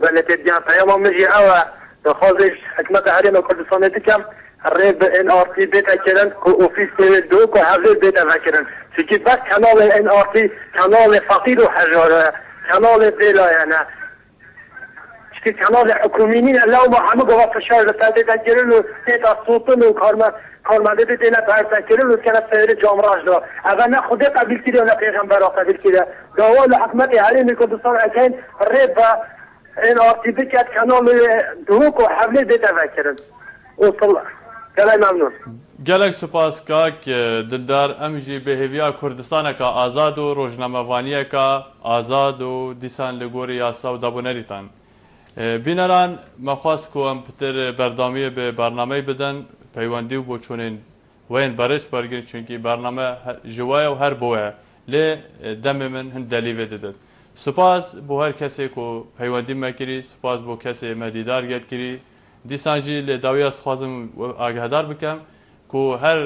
بەلێ تێدیان پەیاما مژی ئەوە دەخوازش حکومەتە هەرێمە کوردستانê dikem rê bi NRT bête kirin ku ofîs tv du ku hevlê bête vekirin çikî bes kanalê NRT kanalê feqîr û hejar kanalê bêlaye ne çikî kanalê hikûmî nîne lewma hemû gova fişar li ser bête kirin û têta sotin û karmendê bê têne perse kirin û dikene seyrê camraj da ev ne xudê qebîl kiriye ne pêxembera qebîl kiriye dawa li hikûmetê herêmê Kurdistan ekeyn rê be NRT biket kanalê du ku hevlê bête vekirin وصل گەلای مەمنون gelek spas kak dildar em jî bi hêviya Kurdistaneka azad û rojnamevaniyeka azad û dîsan li gorî yasa û dabûnerîtan bîneran me xwast ku em pitir berdamiyê bi bernameyê bidin peywendî û boçûnên wên berîş bergin çunkî bername ji we û her bo we lê demê min hin delîvê didin spas bo her kesê ku peywendî me kirî spas bo kesê me dîdar gel kirî دیسان جی لی داوی از خوازم آگهدار بکم که هر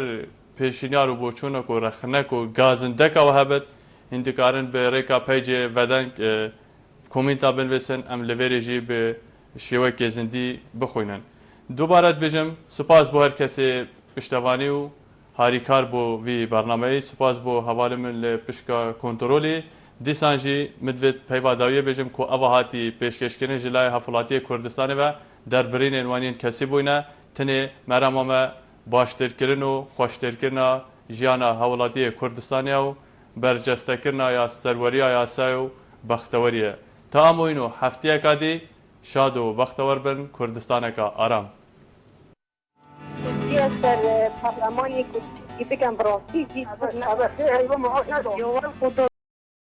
پیشنیار و بوچونه که رخنه که گازنده که و هبت هندکارن به ریکا پیج ودن کومنتا بنویسن ام لوری جی به شیوه که زندی بخوینن. دوباره بجم سپاس بو هر کسی پشتوانی و هاریکار بو وی برنامه، سپاس بو حواله من لپشکا کنترولی دیسان جی مدوید پیواداویه بجم که اوهاتی پیشکشکرین جلای حفلاتی کردستان و در برین انوانین کسی بوینه تنه مرامه باشترکرین و خوشترکرین جیانا حوالاتی کردستانی و برجستکرین یا سروری یا سایو بختوریه. تا اموینو هفته کادی شاد و بختور بن کردستان کا آرام. در پارلمانی که بگم براستی